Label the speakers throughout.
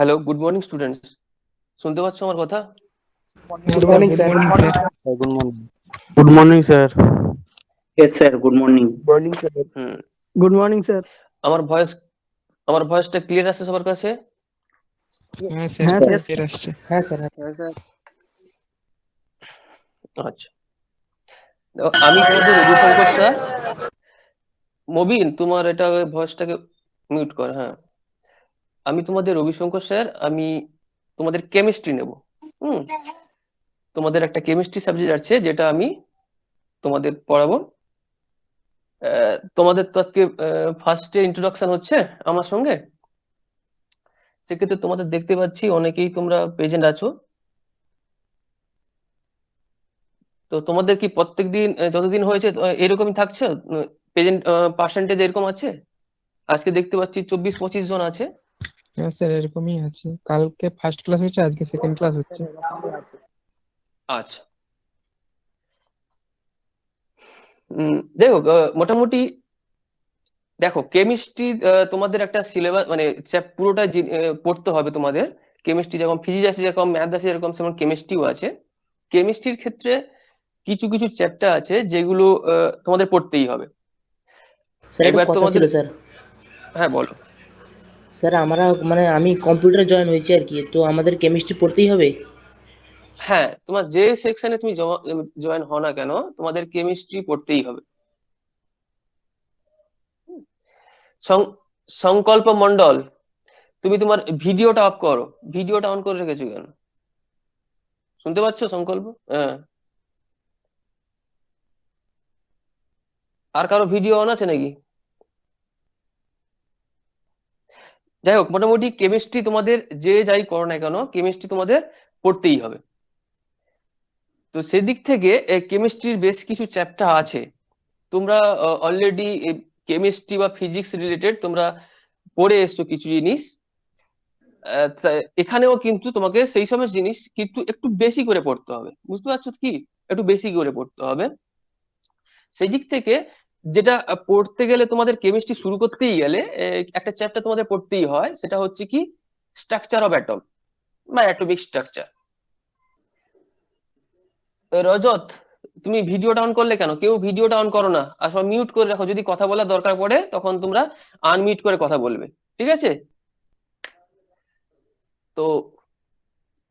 Speaker 1: Hello, good morning students. শুনতে পাচ্ছ আমার কথা?
Speaker 2: Good morning, sir.
Speaker 3: Good morning. Good morning, sir.
Speaker 4: Yes, sir. Good morning.
Speaker 2: Morning, sir.
Speaker 1: হুম,
Speaker 2: Good morning, sir.
Speaker 1: আমার voice আমার ভয়েসটা clear আসছে সবার কাছে?
Speaker 2: হ্যাঁ,
Speaker 4: sir.
Speaker 2: স্যার আসছে।
Speaker 3: হ্যাঁ স্যার, হ্যাঁ স্যার।
Speaker 1: আচ্ছা, দেখো, আমি তোমাদের রবিশঙ্কর স্যার। মবিন, তোমার এটা ভয়েসটাকে মিউট কর। হ্যাঁ, আমি তোমাদের রবিশঙ্কর স্যার। আমি তোমাদের কেমিস্ট্রি নেব। হুম, তোমাদের একটা কেমিস্ট্রি সাবজেক্ট আছে যেটা আমি তোমাদের পড়াবো। তোমাদের তো আজকে ফার্স্টে ইন্ট্রোডাকশন হচ্ছে আমার সঙ্গে। সেক্ষেত্রে তোমাদের দেখতে পাচ্ছি অনেকেই তোমরা প্রেজেন্ট আছো। তো তোমাদের কি প্রত্যেকদিন যতদিন হয়েছে এরকমই থাকছে? প্রেজেন্ট পার্সেন্টেজ এরকম আছে? আজকে দেখতে পাচ্ছি 24-25 জন আছে।
Speaker 2: হ্যাঁ স্যার, এরকমই আছে। কালকে ফার্স্ট ক্লাস হচ্ছে, আজকে সেকেন্ড ক্লাস হচ্ছে।
Speaker 1: আচ্ছা, যাই হোক, মোটামুটি দেখো কেমিস্ট্রি তোমাদের একটা সিলেবাস মানে পুরোটা পড়তে হবে তোমাদের। কেমিস্ট্রি যেরকম ফিজিক্স আছে, যেরকম ম্যাথ আছে, যেরকম সেরকম কেমিস্ট্রিও আছে। কেমিস্ট্রির ক্ষেত্রে কিছু কিছু চ্যাপ্টার আছে যেগুলো তোমাদের পড়তেই হবে।
Speaker 3: স্যার একটা
Speaker 1: এবার
Speaker 3: কথা
Speaker 1: তোমাদের,
Speaker 3: ছিল স্যার।
Speaker 1: হ্যাঁ বলো।
Speaker 3: স্যার আমরা মানে আমি কম্পিউটারে জয়েন হয়েছি আর কি, তো আমাদের কেমিস্ট্রি পড়তেই হবে?
Speaker 1: হ্যাঁ, তোমার যে সেকশনে তুমি জয়েন হও না কেন, তোমাদের কেমিস্ট্রি পড়তেই হবে। সং- সংকল্প মন্ডল, তুমি তোমার ভিডিওটা অফ করো। ভিডিওটা অন করে রেখেছো কেন? শুনতে পাচ্ছ সংকল্প? হ্যাঁ। আর কারো ভিডিও অন আছে নাকি? যাই হোক, মোটামুটি কেমিস্ট্রি তোমাদের যে যাই করো না কেন, কেমিস্ট্রি তোমাদের পড়তেই হবে। তো সেদিক থেকে কেমিস্ট্রির বেশ কিছু চ্যাপ্টার আছে। তোমরা অলরেডি কেমিস্ট্রি বা ফিজিক্স রিলেটেড তোমরা পড়ে এসছো কিছু জিনিস। এখানেও কিন্তু তোমাকে সেই সমস্ত জিনিস কিন্তু একটু বেশি করে পড়তে হবে, বুঝতে পারছো কি? একটু বেশি করে পড়তে হবে। সেই দিক থেকে যেটা পড়তে গেলে তোমাদের কেমিস্ট্রি শুরু করতেই গেলে একটা চ্যাপ্টার তোমাদের পড়তেই হয়, সেটা হচ্ছে কি স্ট্রাকচার অফ অ্যাটম বা অ্যাটমিক স্ট্রাকচার। রজত, তুমি ভিডিওটা অন করলে কেন? কেউ ভিডিওটা অন করো না, আর সব মিউট করে রাখো। যদি কথা বলার দরকার পড়ে তখন তোমরা আনমিউট করে কথা বলবে, ঠিক আছে? তো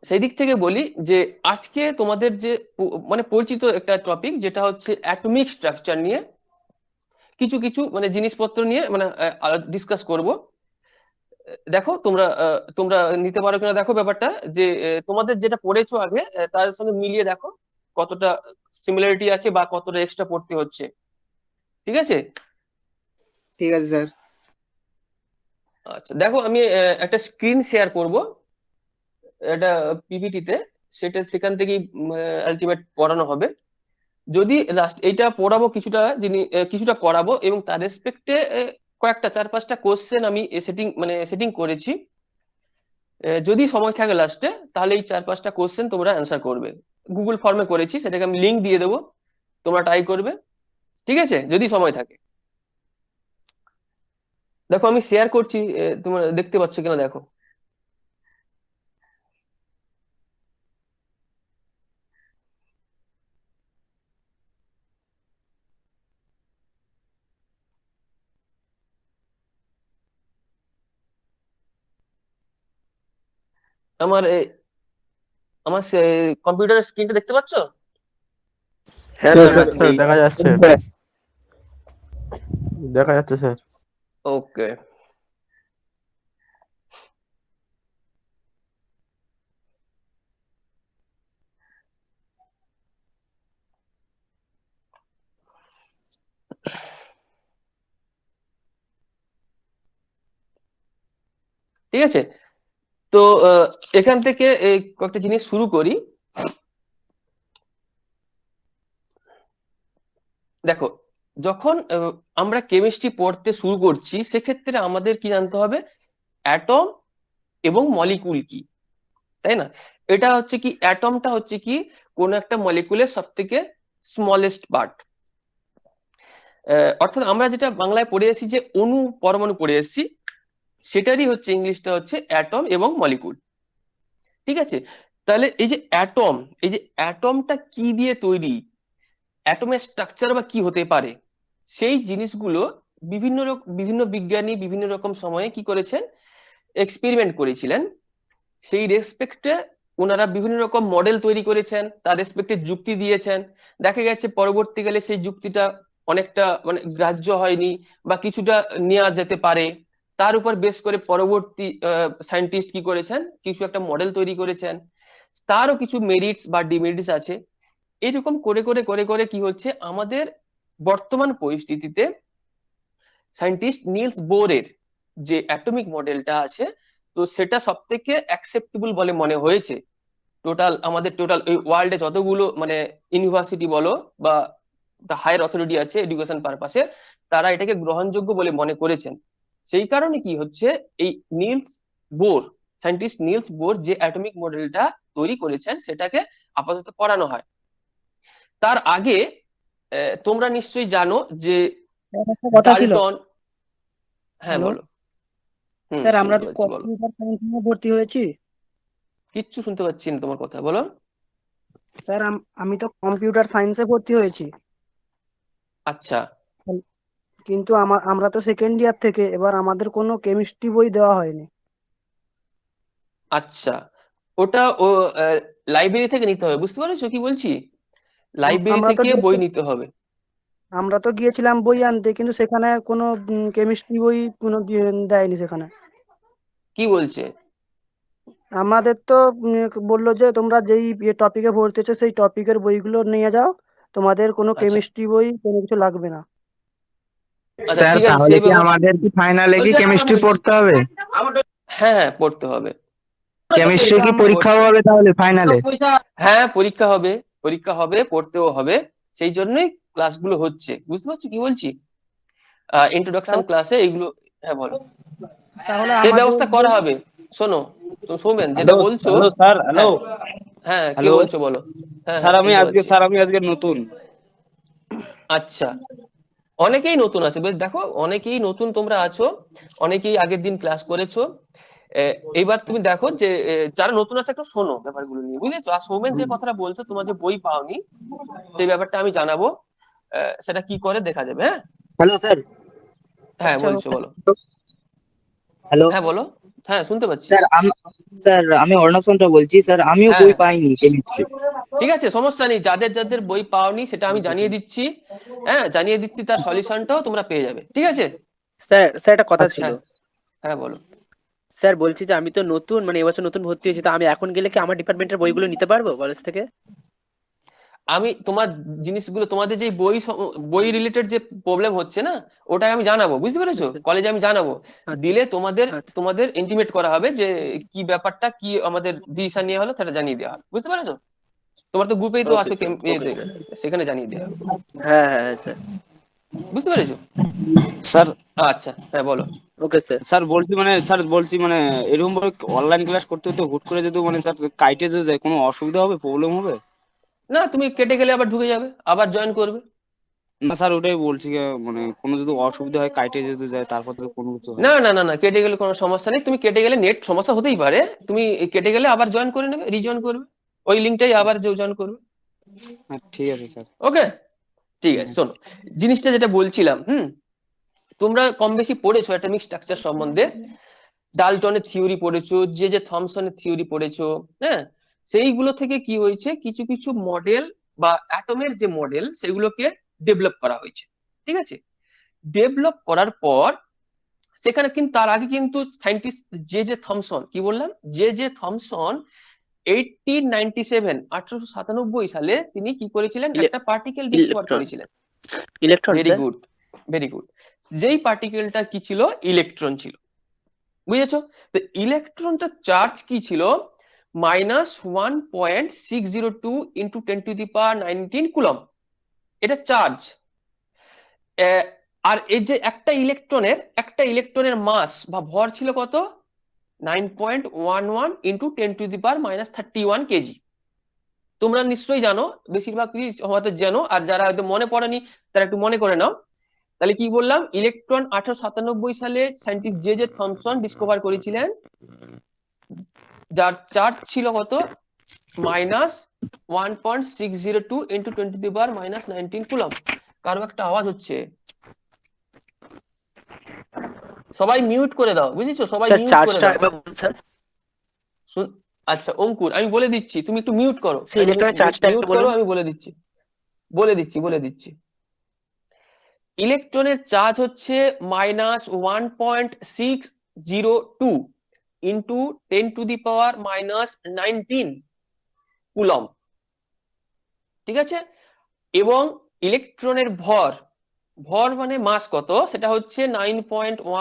Speaker 1: সেই দিক থেকে বলি যে আজকে তোমাদের যে মানে পরিচিত একটা টপিক, যেটা হচ্ছে অ্যাটমিক স্ট্রাকচার নিয়ে কিছু কিছু মানে জিনিসপত্র নিয়ে মানে ডিসকাস করব। দেখো তোমরা তোমরা নিতে পারো কিনা দেখো ব্যাপারটা, যে তোমাদের যেটা পড়েছো আগে তার সঙ্গে মিলিয়ে দেখো কতটা সিমিলারিটি আছে বা কতটা এক্সট্রা পড়তে হচ্ছে, ঠিক আছে?
Speaker 3: ঠিক আছে স্যার।
Speaker 1: আচ্ছা, দেখো আমি একটা স্ক্রিন শেয়ার করব একটা পিপিটিতে। সেখান থেকেই আলটিমেট পড়ানো হবে। যদি লাস্ট এইটা পড়াবো কিছুটা কিছুটা করাবো, এবং তার রেসপেক্টে কয়েকটা 4-5টা কোশ্চেন আমি সেটিং করেছি। যদি সময় থাকে লাস্টে, তাহলে এই 4-5টা কোশ্চেন তোমরা অ্যান্সার করবে। গুগল ফর্মে করেছি, সেটাকে আমি লিংক দিয়ে দেবো, তোমরা ট্রাই করবে, ঠিক আছে, যদি সময় থাকে। দেখো আমি শেয়ার করছি, তোমরা দেখতে পাচ্ছ কিনা দেখো। আমার আমার কম্পিউটারের স্ক্রিনটা দেখতে পাচ্ছ?
Speaker 4: হ্যাঁ,
Speaker 3: হ্যাঁ
Speaker 4: sir.
Speaker 3: স্যার,
Speaker 4: actually,
Speaker 3: দেখা যাচ্ছে, দেখা যাচ্ছে স্যার।
Speaker 1: ওকে, ঠিক আছে। তো এখান থেকে কয়েকটা জিনিস শুরু করি। দেখো, যখন আমরা কেমিস্ট্রি পড়তে শুরু করছি, সেক্ষেত্রে আমাদের কি জানতে হবে? অ্যাটম এবং মলিকুল কি, তাই না? এটা হচ্ছে কি, অ্যাটমটা হচ্ছে কি কোন একটা মলিকুলের সব থেকে স্মলেস্ট পার্ট। অর্থাৎ আমরা যেটা বাংলায় পড়ে এসেছি যে অণু পরমাণু পড়ে এসেছি, সেটারই হচ্ছে ইংলিশটা হচ্ছে অ্যাটম এবং মলিকুল। ঠিক আছে, তাহলে এই যে অ্যাটমটা কি দিয়ে তৈরি, অ্যাটমের স্ট্রাকচার বা কি হতে পারে, সেই জিনিসগুলো বিভিন্ন বিজ্ঞানী বিভিন্ন রকম সময়ে কি করেছেন, এক্সপেরিমেন্ট করেছিলেন। সেই রেসপেক্টে ওনারা বিভিন্ন রকম মডেল তৈরি করেছেন, তার রেসপেক্টে যুক্তি দিয়েছেন। দেখা গেছে পরবর্তীকালে সেই যুক্তিটা অনেকটা মানে গ্রাহ্য হয়নি বা কিছুটা নেওয়া যেতে পারে, তার উপর বেস করে পরবর্তী সায়েন্টিস্ট কি করেছেন, কিছু একটা মডেল তৈরি করেছেন। তারও কিছু মেরিটস বা ডিমেরিটস আছে। এরকম করে করে করে করে কি হচ্ছে, আমাদের বর্তমান পরিস্থিতিতে সায়েন্টিস্ট নিলস বোরের যে অ্যাটমিক মডেলটা আছে, তো সেটা সব থেকে অ্যাকসেপ্টেবল বলে মনে হয়েছে। টোটাল এই ওয়ার্ল্ডে যতগুলো মানে ইউনিভার্সিটি বলো বা হায়ার অথরিটি আছে এডুকেশন পারপাসে, তারা এটাকে গ্রহণযোগ্য বলে মনে করেছেন। সেই কারণে কি হচ্ছে, এই Nils bore, scientist Nils bore যে অ্যাটমিক মডেলটা তৈরি করেছেন সেটাকে আপাতত পড়ানো হয়। তার আগে তোমরা নিশ্চয়ই জানো যে
Speaker 5: স্যার, একটা কথা ছিল।
Speaker 1: ডাল্টন। হ্যাঁ
Speaker 5: হ্যালো
Speaker 1: বলো।
Speaker 5: স্যার, আমরা
Speaker 1: শুনতে
Speaker 5: তো
Speaker 1: পাচ্ছি, বলো।
Speaker 5: কম্পিউটার সায়েন্স নিয়ে ভর্তি হয়েছি।
Speaker 1: কিচ্ছু শুনতে পাচ্ছি না তোমার কথা, বলো।
Speaker 5: স্যার, আমি তো কম্পিউটার সায়েন্সে ভর্তি হয়েছি।
Speaker 1: আচ্ছা
Speaker 5: কিন্তু আমরা তো সেকেন্ড ইয়ার থেকে, এবার আমাদের কোনো কেমিস্ট্রি বই দেওয়া হয়নি।
Speaker 1: আচ্ছা, ওটা ও লাইব্রেরি থেকে নিতে হবে, বুঝতে পারছো কি বলছি? লাইব্রেরি
Speaker 5: আমরা তো
Speaker 1: থেকে বই নিতে হবে।
Speaker 5: আমরা তো গিয়েছিলাম বই আনতে, কিন্তু সেখানে কোনো কেমিস্ট্রি বই কোনো দেয়নি সেখানে।
Speaker 1: কি বলছে?
Speaker 5: আমাদের তো বললো যে তোমরা যেই টপিকে ভর্তি হচ্ছে সেই টপিকের বইগুলো নিয়ে যাও, তোমাদের কোনো
Speaker 1: আচ্ছা
Speaker 5: কেমিস্ট্রি বই কোনো কিছু লাগবে না।
Speaker 1: আচ্ছা,
Speaker 6: স্যার
Speaker 1: ঠিক আছে,
Speaker 6: তাহলে
Speaker 1: সেই
Speaker 6: কি
Speaker 1: ব্যাপার।
Speaker 6: আমাদের কি ফাইনালে কি কেমিস্ট্রি পড়তে হবে?
Speaker 1: হ্যাঁ হ্যাঁ, পড়তে হবে।
Speaker 6: কেমিস্ট্রি
Speaker 5: সেটা
Speaker 6: কি পরীক্ষাও হবে তাহলে ফাইনালে?
Speaker 1: হ্যাঁ, পরীক্ষা হবে, পড়তেও হবে। সেই জন্যই ক্লাসগুলো হচ্ছে, বুঝতে পারছো কি বলছি? ইন্ট্রোডাকশন
Speaker 5: তাও-
Speaker 1: ক্লাসে এগুলো। হ্যাঁ বলো।
Speaker 5: তাহলে
Speaker 1: সেই
Speaker 5: আমাদের
Speaker 1: ব্যবস্থা করা হবে। শোনো, তুমি সৌমেন যেটা
Speaker 7: হ্যালো
Speaker 1: বলছো।
Speaker 7: হ্যালো স্যার, হ্যালো
Speaker 1: হ্যাঁ হ্যাঁ, কি
Speaker 7: হ্যালো
Speaker 1: বলছো বলো। হ্যাঁ
Speaker 7: স্যার,
Speaker 1: হ্যাঁ,
Speaker 7: আমি
Speaker 1: শুনতে
Speaker 7: আজকে
Speaker 1: পাচ্ছি।
Speaker 7: নতুন।
Speaker 1: আচ্ছা, অনেকেই নতুন আছে, বেশ দেখো অনেকেই নতুন তোমরা আছো, অনেকেই আগের দিন ক্লাস করেছো। এইবার তুমি দেখো যে যারা নতুন আছে একটু শোনো ব্যাপারগুলো নিয়ে, বুঝেছো? আর সৌমেন যে কথাটা বলছো, তোমার যে বই পাওনি সেই ব্যাপারটা আমি জানাবো। সেটা কি করে দেখা যাবে। হ্যাঁ
Speaker 4: হ্যালো স্যার।
Speaker 1: হ্যাঁ,
Speaker 5: আচ্ছা,
Speaker 1: বলছো বলো।
Speaker 4: হ্যালো
Speaker 1: হ্যাঁ বলো। হ্যাঁ শুনতে পাচ্ছি।
Speaker 4: স্যার, আমি অর্ণব চন্দ্র বলছি স্যার, আমিও
Speaker 1: হ্যাঁ
Speaker 4: বই
Speaker 1: হ্যাঁ,
Speaker 4: পাইনি কেমিস্ট্রি।
Speaker 1: ঠিক আছে, সমস্যা নেই। যাদের যাদের বই পাওনি সেটা আমি জানিয়ে দিচ্ছি। হ্যাঁ জানিয়ে দিচ্ছি, তার সলিউশনটাও তোমরা পেয়ে যাবে, ঠিক আছে?
Speaker 8: স্যার স্যার একটা কথা
Speaker 6: আচ্ছা।
Speaker 8: ছিল।
Speaker 1: হ্যাঁ হ্যাঁ বলো।
Speaker 8: স্যার বলছি যে আমি তো নতুন, মানে এবছর নতুন ভর্তি হয়েছি, তো আমি এখন গেলে কি আমার ডিপার্টমেন্টের বইগুলো নিতে পারবো কলেজ থেকে?
Speaker 1: আমি তোমার জিনিসগুলো, তোমাদের যে বই রিলেটেড যে প্রবলেম হচ্ছে না, ওটা আমি জানাবো, বুঝতে পেরেছো?
Speaker 8: আচ্ছা
Speaker 1: কলেজে আমি জানাবো,
Speaker 8: আচ্ছা
Speaker 1: দিলে তোমাদের
Speaker 8: আচ্ছা
Speaker 1: তোমাদের ইন্টিমেট করা হবে যে কি ব্যাপারটা, কি আমাদের ডিসিশন নেওয়া হলো সেটা জানিয়ে দেওয়া হবে, বুঝতে পেরেছো? তোমার তো গ্রুপেই তো
Speaker 4: ওকে
Speaker 1: আছো,
Speaker 4: স্যার, ওকে
Speaker 1: ইয়েতে,
Speaker 4: স্যার।
Speaker 1: সেখানে জানিয়ে দেওয়া হবে,
Speaker 8: হ্যাঁ হ্যাঁ হ্যাঁ, স্যার।
Speaker 1: বুঝতে পেরেছো?
Speaker 7: স্যার
Speaker 1: আচ্ছা হ্যাঁ বলো।
Speaker 8: Okay sir.
Speaker 7: স্যার বলছি এরকম ভাবে অনলাইন ক্লাস করতে করতে হুট করে যদি স্যার কাইটে যদি যায়, কোনো অসুবিধা হবে, প্রবলেম হবে?
Speaker 1: না, তুমি কেটে গেলে আবার ঢুকে যাবে, আবার জয়েন করবে।
Speaker 7: না স্যার, ওটাই বলছি মানে কোনো যদি অসুবিধা হয়, কাইটে যদি যায়, তারপর তো কোনো কিছু হয়।
Speaker 1: না না না না, কেটে গেলে কোনো সমস্যা নেই। তুমি কেটে গেলে নেট সমস্যা হতেই পারে, তুমি কেটে গেলে আবার জয়েন করে নেবে, রিজয়েন করবে, ওই লিঙ্কটাই আবার জয়েন করবে।
Speaker 7: হ্যাঁ ঠিক আছে স্যার।
Speaker 1: ওকে, ঠিক আছে। শোনো, জিনিসটা যেটা বলছিলাম, তোমরা কম বেশি পড়েছো অ্যাটমিক স্ট্রাকচার সম্বন্ধে। ডাল্টনের থিওরি পড়েছো, যে থমসনের থিওরি পড়েছো। হ্যাঁ, সেইগুলো থেকে কি হয়েছে, কিছু কিছু মডেল বা অ্যাটমের যে মডেল সেগুলোকে ডেভেলপ করা হয়েছে, ঠিক আছে? ডেভেলপ করার পর সেখানে কিন্তু, তার আগে কিন্তু সায়েন্টিস্ট যে থমসন, কি বললাম, যে থমসন 1897 সালে তিনি কি করেছিলেন, একটা পার্টিকেল ডিসকভার
Speaker 4: ইলেকট্রন
Speaker 1: করেছিলেন।
Speaker 4: Electron
Speaker 1: very
Speaker 4: sir.
Speaker 1: Good, very good. যেই পার্টিকেলটা কি ছিল, ইলেকট্রন ছিল, বুঝেছো? তো ইলেকট্রনটার চার্জ কি ছিল, -1.602 ইন্টু 10⁻19 কুলম, এটা চার্জ। আর এই যে একটা ইলেকট্রনের মাস বা ভর ছিল কত, 9.11 ইন্টু 10⁻31 কেজি। তোমরা নিশ্চয়ই জানো, বেশিরভাগ হয়তো জানো, আর যারা হয়তো মনে পড়েনি তারা একটু মনে করে নাও। তাহলে কি বললাম, ইলেকট্রন 1897 সালে scientist J J Thomson discover করেছিলেন, যার চার্জ ছিল কত, -1.602 × 10⁻⁻19 কুলম্ব। কারো একটা আওয়াজ হচ্ছে, সবাই মিউট করে দাও, বুঝেছো, সবাই
Speaker 8: স্যার
Speaker 1: মিউট করে
Speaker 8: চার্জটা
Speaker 1: দাও।
Speaker 8: একবার বলুন স্যার।
Speaker 1: আচ্ছা অঙ্কুর, আমি বলে দিচ্ছি, তুমি একটু মিউট করো,
Speaker 8: স্যার ইলেকট্রনের চার্জটা
Speaker 1: মিউট
Speaker 8: একটু
Speaker 1: করো,
Speaker 8: বলুন।
Speaker 1: আমি বলে দিচ্ছি। ইলেকট্রনের চার্জ হচ্ছে -1.602 × 10⁻⁻19 কুলম্ব, ঠিক আছে। এবং ইলেকট্রনের ভর মানে মাস কত, সেটা হচ্ছে 9.11 ×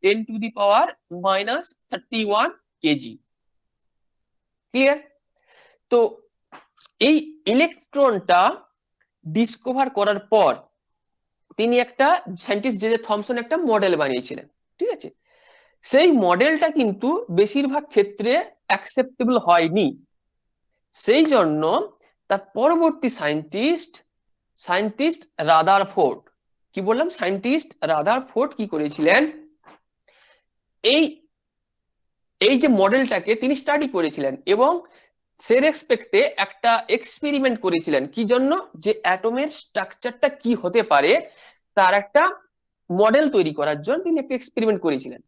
Speaker 1: 10⁻⁻31 কেজি। ক্লিয়ার? তো এই ইলেকট্রনটা ডিসকভার করার পর তিনি একটা সায়েন্টিস্ট জে জে থমসন একটা মডেল বানিয়েছিলেন, ঠিক আছে। সেই মডেলটা কিন্তু বেশিরভাগ ক্ষেত্রে অ্যাকসেপ্টেবল হয়নি, সেই জন্য তার পরবর্তী সায়েন্টিস্ট রাদারফোর্ড, কি বললাম, সায়েন্টিস্ট রাদারফোর্ড কি করেছিলেন, এই এই যে মডেলটাকে তিনি স্টাডি করেছিলেন এবং সে রেসপেক্টে একটা এক্সপেরিমেন্ট করেছিলেন, কি জন্য, যে অ্যাটমের স্ট্রাকচারটা কি হতে পারে তার একটা মডেল তৈরি করার জন্য তিনি একটা এক্সপেরিমেন্ট করেছিলেন।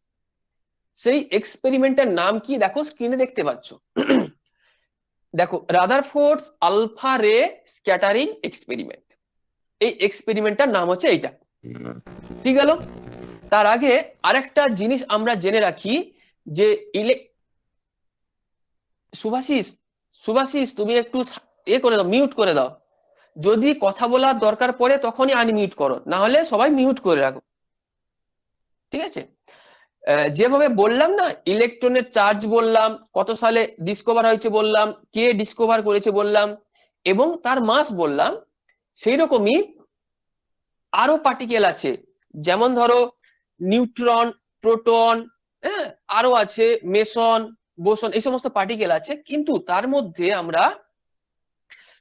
Speaker 1: সেই এক্সপেরিমেন্টের নাম কি, দেখো স্ক্রিনে দেখতে পাচ্ছ, দেখো, রাদারফোর্ডস আলফা রে স্ক্যাটারিং এক্সপেরিমেন্ট। এই এক্সপেরিমেন্টটার নাম হচ্ছে এইটা, ঠিক গেল। তার আগে আরেকটা জিনিস আমরা জেনে রাখি যে সুভাষিস তুমি একটু করে দাও, মিউট করে দাও, যদি কথা বলার দরকার পড়ে তখনই আনমিউট করো, না হলে সবাই মিউট করে রাখো, ঠিক আছে। যেভাবে বললাম না, ইলেকট্রনের চার্জ বললাম, কত সালে ডিসকভার হয়েছে বললাম, কে ডিসকভার করেছে বললাম, এবং তার মাস বললাম, সেই রকমই আরো পার্টিকেল আছে, যেমন ধরো নিউট্রন, প্রোটন, হ্যাঁ, আরো আছে মেসন, বোসন, এই সমস্ত পার্টিকেল আছে। কিন্তু তার মধ্যে আমরা,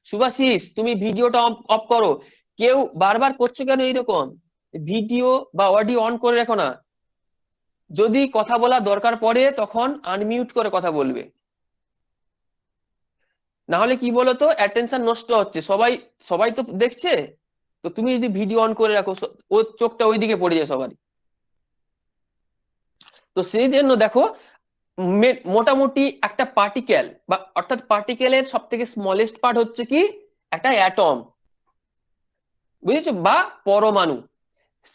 Speaker 1: সুভাষিস তুমি ভিডিওটা অফ করো, কেউ বারবার করছো কেন এইরকম, ভিডিও বা অডিও অন করে রাখো না, যদি কথা বলা দরকার পড়ে তখন আনমিউট করে কথা বলবে, না হলে কি বলতো অ্যাটেনশন নষ্ট হচ্ছে, সবাই তো দেখছে, তো তুমি যদি ভিডিও অন করে রাখো ওর চোখটা ওইদিকে পড়ে যায় সবারই। তো সেই জন্য দেখো, মোটামুটি একটা পার্টিকেল বা অর্থাৎ পার্টিকেলের সব থেকে স্মলেস্ট পার্ট হচ্ছে কি, একটা অ্যাটম, বুঝেছো, বা পরমাণু।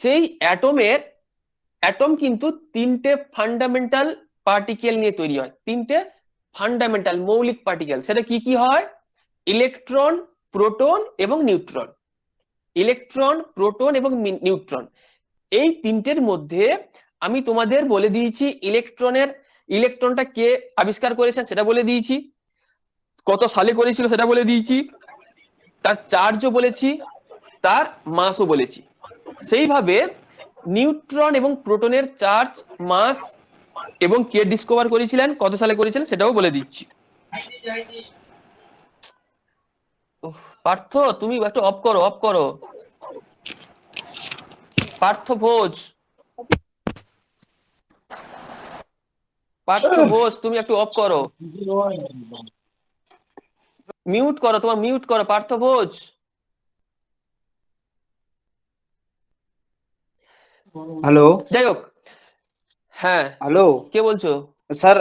Speaker 1: সেই অ্যাটম কিন্তু তিনটে ফান্ডামেন্টাল পার্টিকেল নিয়ে তৈরি হয়, তিনটে ফান্ডামেন্টাল মৌলিক পার্টিকেল। সেটা কি কি হয়, ইলেকট্রন, প্রোটন এবং নিউট্রন। ইলেকট্রন, প্রোটন এবং নিউট্রন, এই তিনটের মধ্যে আমি তোমাদের বলে দিয়েছি ইলেকট্রনটা কে আবিষ্কার করেছেন সেটা বলে দিয়েছি, কত সালে করেছিল সেটা বলে দিয়েছি, তার চার্জও বলেছি, তার মাসও বলেছি। সেইভাবে নিউট্রন এবং প্রোটনের চার্জ, মাস এবং কে ডিসকভার করেছিলেন, কত সালে করেছিলেন সেটাও বলে দিচ্ছি। পার্থ তুমি একটু অফ করো। পার্থ ভোজ তুমি একটু অফ করো, মিউট করো, তোমার মিউট করো পার্থ ভোজ।
Speaker 6: হ্যালো,
Speaker 1: যাই হোক, হ্যাঁ,
Speaker 6: হ্যালো
Speaker 1: কে বলছো?
Speaker 7: স্যার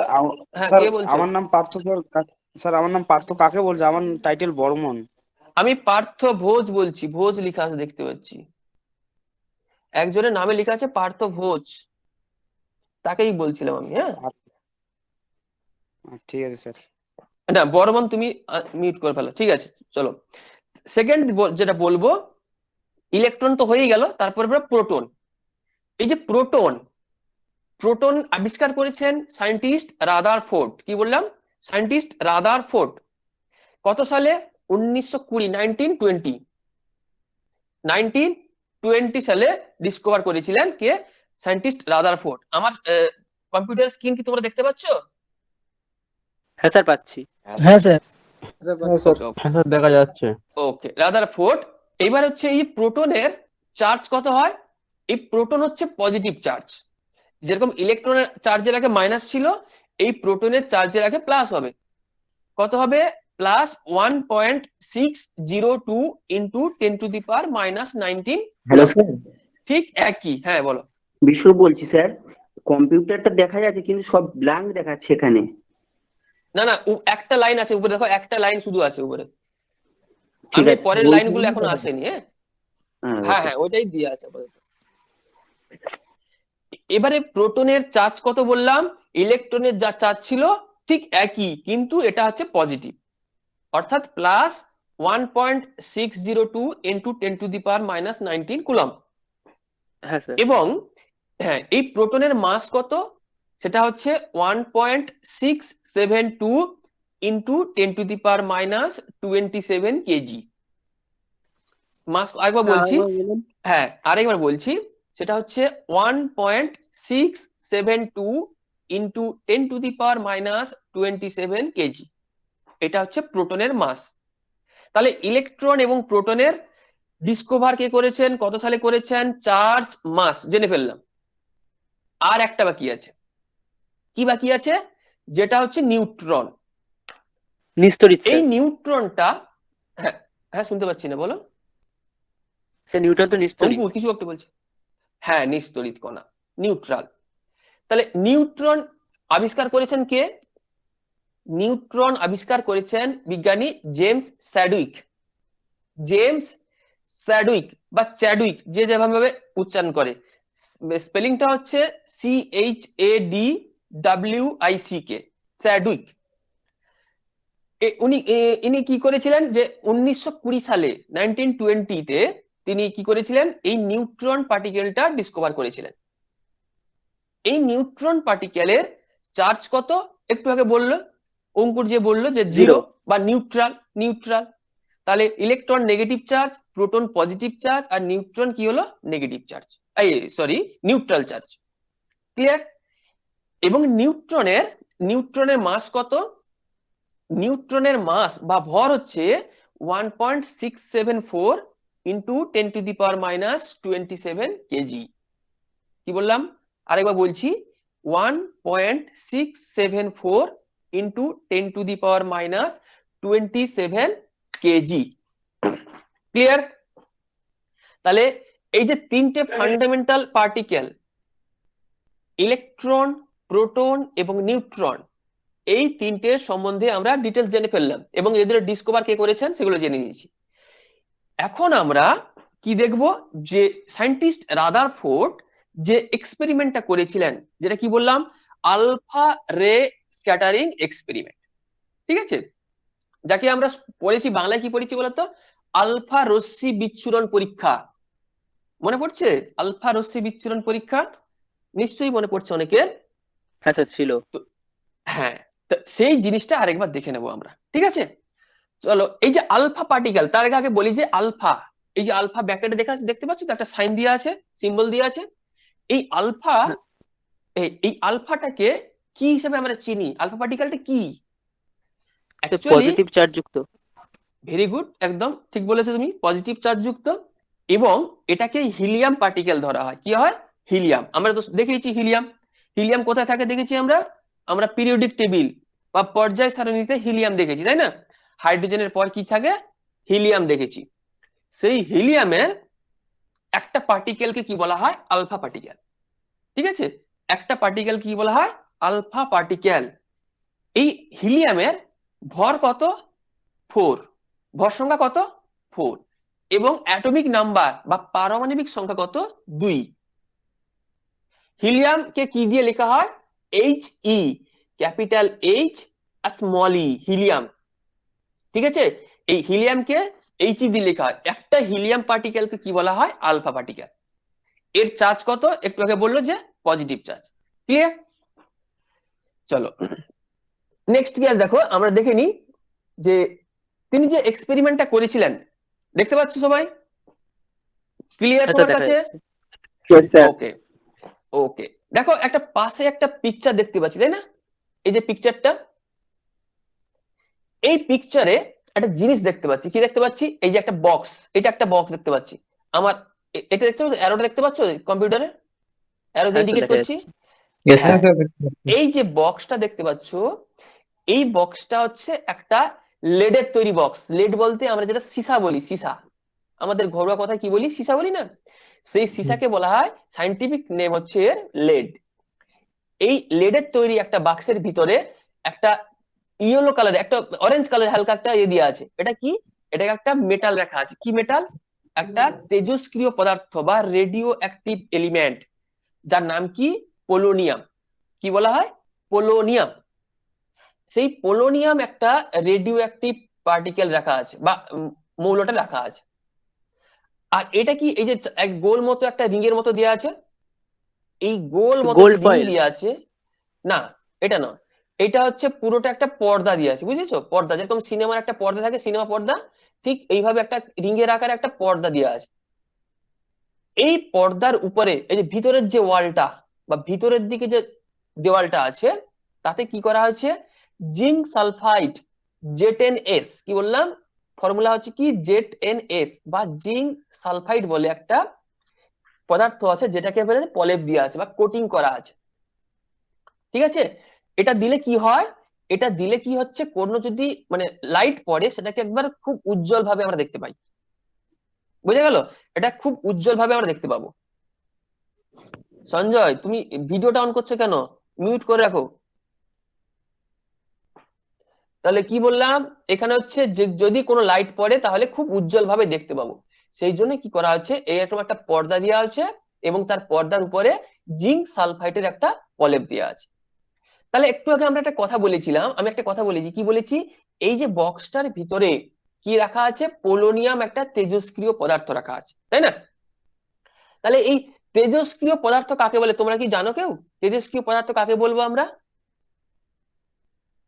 Speaker 1: হ্যাঁ,
Speaker 7: স্যার
Speaker 1: কে বলছো?
Speaker 7: আমার নাম পার্থ স্যার আমার নাম পার্থ, কাকে বলছে? আমার টাইটেল বর্মন।
Speaker 1: আমি পার্থ ভোজ বলছি, ভোজ লেখা আছে দেখতে পাচ্ছি, একজনের নামে লেখা আছে পার্থ ভোজ, তাকেই বলছিলাম আমি। হ্যাঁ,
Speaker 7: ঠিক আছে স্যার।
Speaker 1: না বর্মন তুমি মিউট করে ফেলো, ঠিক আছে। চলো সেকেন্ড যেটা বলবো, ইলেকট্রন তো হয়েই গেল, তারপরে প্রোটন। এই যে প্রোটন আবিষ্কার করেছেন সায়েন্টিস্ট রাদারফোর্ড, কি বললাম, সায়েন্টিস্ট রাদারফোর্ড, কত সালে, 1920 সালে ডিসকভার করেছিলেন, কে, সায়েন্টিস্ট রাদারফোর্ড। আমার কম্পিউটার স্ক্রিন কি তোমরা দেখতে পাচ্ছ?
Speaker 8: হ্যাঁ স্যার পাচ্ছি।
Speaker 3: হ্যাঁ স্যার।
Speaker 6: দেখা যাচ্ছে।
Speaker 1: ওকে, রাদারফোর্ড। এবার হচ্ছে এই প্রোটনের চার্জ কত হয়, এই প্রোটন হচ্ছে পজিটিভ চার্জ, যেরকম ইলেকট্রনের চার্জের আগে মাইনাস ছিল, এই প্রোটনের চার্জের আগে প্লাস হবে। কত হবে, প্লাস 1.602 ইন্টু 10⁻⁻19
Speaker 9: হ্যালো স্যার,
Speaker 1: ঠিক একই। হ্যাঁ বলো।
Speaker 9: বিষ্ণু বলছি স্যার। কম্পিউটারটা দেখা যাচ্ছে কিন্তু সব ব্ল্যাঙ্ক দেখাচ্ছে এখানে।
Speaker 1: না না, একটা লাইন আছে উপরে, দেখো একটা লাইন শুধু আছে উপরে,
Speaker 9: ঠিক
Speaker 1: আমি
Speaker 9: আছে,
Speaker 1: পরের
Speaker 9: ওই
Speaker 1: লাইনগুলো
Speaker 9: জন্যই
Speaker 1: এখনো
Speaker 9: কথা
Speaker 1: আসেনি। হ্যাঁ
Speaker 9: হ্যাঁ,
Speaker 1: হ্যাঁ, ওইটাই দিয়ে আছে আপাতত। এবারে প্রোটনের চার্জ কত বললাম, ইলেকট্রনের যা চার্জ ছিল ঠিক একই, কিন্তু এটা হচ্ছে পজিটিভ, অর্থাৎ প্লাস 1.602 ইন্টু 10⁻⁻19 কুলম।
Speaker 8: হ্যাঁ স্যার।
Speaker 1: এবং হ্যাঁ, এই প্রোটনের মাস কত, সেটা হচ্ছে 1.672 ইন্টু 10⁻⁻27 কেজি। মাস আরেকবার বলছি, হ্যাঁ আরেকবার বলছি, সেটা হচ্ছে 1.672 ইন্টু 10⁻⁻27 কেজি। এটা হচ্ছে প্রোটনের মাস। তাহলে ইলেকট্রন এবং প্রোটনের ডিসকভার কে করেছেন, কত সালে করেছেন, চার্জ মাস জেনে ফেললাম। আর একটা বাকি আছে, কি বাকি আছে, যেটা হচ্ছে নিউট্রন।
Speaker 8: নিস্তড়িত
Speaker 1: এই
Speaker 8: স্যার।
Speaker 1: নিউট্রনটা, হ্যাঁ হ্যাঁ শুনতে পাচ্ছি না, বলো
Speaker 4: স্যার নিউটন তো নিস্তড়িৎ।
Speaker 1: অঙ্কুর কিছু একটা বলছে। হ্যাঁ, নিস্তড়িত কণা, নিউট্রাল। তাহলে নিউট্রন আবিষ্কার করেছেন কে, নিউট্রন আবিষ্কার করেছেন বিজ্ঞানী জেমস স্যাডউইক। জেমস স্যাডউইক বা চ্যাডউইক, যে যেভাবে উচ্চারণ করে, স্পেলিংটা হচ্ছে CHADWICK, স্যাডউইক। ইনি কি করেছিলেন, যে 1920 সালে 1920-তে তিনি কি করেছিলেন, এই নিউট্রন পার্টিকেলটা ডিসকভার করেছিলেন। এই নিউট্রন পার্টিকেলের চার্জ কত, একটু আগে বললো অঙ্কুর, যে বললো যে জিরো বা নিউট্রাল। নিউট্রাল, তাহলে electron negative charge, proton positive charge, আর নিউট্রন কি হলো, negative charge, neutral charge. Clear? এবং নিউট্রনের মাস কত, নিউট্রনের মাস বা ভর হচ্ছে 1.674 ইন্টু 10⁻⁻27 কেজি। কি বললাম, আরেকবার বলছি, 1.674 ইন্টু 10⁻⁻27 কেজি। ক্লিয়ার? তাহলে এই যে তিনটে ফান্ডামেন্টাল পার্টিকেল, ইলেকট্রন, প্রোটন এবং নিউট্রন, এই তিনটের সম্বন্ধে আমরা ডিটেলস জেনে ফেললাম এবং এদের ডিসকভার কে করেছেন সেগুলো জেনে নিয়েছি। এখন আমরা কি দেখব, যে সায়েন্টিস্ট রাদারফোর্ড যে এক্সপেরিমেন্টটা করেছিলেন, যেটা কি বললাম, আলফা রে স্ক্যাটারিং এক্সপেরিমেন্ট। ঠিক আছে, যাকে আমরা পড়েছি, বাংলায় কি পড়েছি বলতো, আলফা রশ্মি বিচ্ছুরণ পরীক্ষা। মনে পড়ছে আলফা রশ্মি বিচ্ছুরণ পরীক্ষা? নিশ্চয়ই মনে পড়ছে অনেকের।
Speaker 4: হ্যাঁ স্যার ছিল।
Speaker 1: হ্যাঁ, তো সেই জিনিসটা আরেকবার দেখে নেবো আমরা। ঠিক আছে, চলো। এই যে আলফা পার্টিকেল, তার আগে বলি যে আলফা, এই যে আলফা ব্র্যাকেটে দেখতে পাচ্ছ তো, একটা সাইন দিয়ে আছে, সিম্বল দিয়ে আছে। এই আলফা, এই আলফাটাকে কি হিসেবে আমরা চিনি, আলফা পার্টিকেলটা কি,
Speaker 8: পজিটিভ চার্জ যুক্ত।
Speaker 1: ভেরি গুড, একদম ঠিক বলেছো তুমি, পজিটিভ চার্জ যুক্ত। এবং এটাকে হিলিয়াম পার্টিকেল ধরা হয়। কি হয়, হিলিয়াম। আমরা তো দেখেছি হিলিয়াম, হিলিয়াম কোথায় থাকে দেখেছি আমরা, আমরা পিরিয়ডিক টেবিল বা পর্যায় সারণীতে হিলিয়াম দেখেছি, তাই না? হাইড্রোজেনের পর কি থাকে, হিলিয়াম দেখেছি। সেই হিলিয়ামের একটা পার্টিকেলকে কি বলা হয়, আলফা পার্টিকেল। ঠিক আছে, একটা পার্টিকেল কি বলা হয়, আলফা পার্টিকেল। এই হিলিয়ামের ভর কত, 4, ভর সংখ্যা কত, 4, এবং অ্যাটমিক নাম্বার বা পারমাণবিক সংখ্যা কত, 2। হিলিয়ামকে কি দিয়ে লেখা হয়, HE, ক্যাপিটাল H আর স্মল ই, হিলিয়াম। ঠিক আছে, এই হিলিয়ামকে HE দিয়ে লেখা হয়। একটা হিলিয়াম পার্টিকেলকে কি বলা হয়, আলফা পার্টিকেল। এর চার্জ কত, একটু আগে বললো যে পজিটিভ চার্জ। ক্লিয়ার? চলো নেক্সট ক্লাস দেখো, আমরা দেখে নিই যে তিনি যে এক্সপেরিমেন্টটা করেছিলেন, দেখতে পাচ্ছ সবাই, ক্লিয়ার সবার কাছে? ওকে ওকে, দেখো একটা পাশে একটা পিকচার দেখতে পাচ্ছি, তাই না? এই যে পিকচারটা, এই পিকচারে একটা জিনিস দেখতে পাচ্ছি। কি দেখতে পাচ্ছি, এই যে একটা বক্স, এটা একটা বক্স দেখতে পাচ্ছি। আমার এটা দেখতে পাচ্ছ, অ্যারোটা দেখতে পাচ্ছ কম্পিউটারে, অ্যারো
Speaker 8: হ্যাঁ স্যার
Speaker 1: ইন্ডিকেট
Speaker 8: দেখা
Speaker 1: করছি।
Speaker 8: যাচ্ছে।
Speaker 6: ইয়েস
Speaker 2: হ্যাঁ
Speaker 6: স্যার।
Speaker 2: স্যার দেখতে পাচ্ছি।
Speaker 1: এই যে বক্সটা দেখতে পাচ্ছ, এই বক্সটা হচ্ছে একটা লেডের তৈরি বক্স। লেড বলতে আমরা যেটা সীসা বলি, সীসা, আমাদের ঘরোয়া কথা কি বলি, সীসা বলি না, সেই সীসাকে বলা হয়, সাইন্টিফিক নেম হচ্ছে লেড। এই লেডের তৈরি একটা বাক্সের ভিতরে একটা ইয়েলো কালার, একটা অরেঞ্জ কালার হালকা একটা ইয়ে দিয়ে আছে। এটা কি? এটা একটা মেটাল রাখা আছে। কি মেটাল? একটা তেজস্ক্রিয় পদার্থ বা রেডিও অ্যাক্টিভ এলিমেন্ট, যার নাম কি? পোলোনিয়াম। কি বলা হয়? পোলোনিয়াম। সেই পোলোনিয়াম একটা রেডিও অ্যাক্টিভ পার্টিকেল রাখা আছে, বা মৌলটা রাখা আছে। আর এটা কি, এই যে এক গোল মতো একটা রিং এর মতো দেওয়া আছে, এই গোল মতো
Speaker 8: গোল্ড
Speaker 1: রিং
Speaker 8: ফয়েল।
Speaker 1: দেওয়া আছে। না, এটা না, এটা হচ্ছে পুরোটা একটা পর্দা দিয়ে আছে, বুঝেছো? পর্দা, যেরকম সিনেমার একটা পর্দা থাকে, সিনেমা পর্দা, ঠিক এইভাবে একটা রিংয়ের আকারে একটা পর্দা দেওয়া আছে। এই পর্দার উপরে এই যে ভিতরের যে ওয়ালটা বা ভিতরের দিকে যে দেওয়ালটা আছে, তাতে কি করা হয়েছে? জিঙ্ক সালফাইড Z10S, কি বললাম? ফর্মুলা হচ্ছে কি? Z10S বা জিঙ্ক সালফাইড বলে একটা পদার্থ আছে, যেটাকে পলেপ দেওয়া আছে বা কোটিং করা আছে। ঠিক আছে? এটা দিলে কি হয়? এটা দিলে কি হচ্ছে, কোনো যদি মানে লাইট পড়ে, সেটাকে একবার খুব উজ্জ্বল ভাবে আমরা দেখতে পাই। বুঝে গেল? এটা খুব উজ্জ্বল ভাবে আমরা দেখতে পাবো। সঞ্জয়, তুমি ভিডিওটা অন করছো কেন? মিউট করে রাখো। তাহলে কি বললাম, এখানে হচ্ছে যে যদি কোনো লাইট পড়ে তাহলে খুব উজ্জ্বল ভাবে দেখতে পাবো। সেই জন্য কি করা হচ্ছে, এরকম একটা পর্দা দেওয়া আছে, এবং তার পর্দার উপরে জিঙ্ক সালফাইডের একটা প্রলেপ দেওয়া আছে। তাহলে একটু আগে আমরা একটা কথা বলেছিলাম, আমি একটা কথা বলেছি, কি বলেছি? এই যে বক্সটার ভিতরে কি রাখা আছে? পোলোনিয়াম একটা তেজস্ক্রিয় পদার্থ রাখা আছে, তাই না? তাহলে এই তেজস্ক্রিয় পদার্থ কাকে বলে তোমরা কি জানো কেউ? তেজস্ক্রিয় পদার্থ কাকে বলবো আমরা?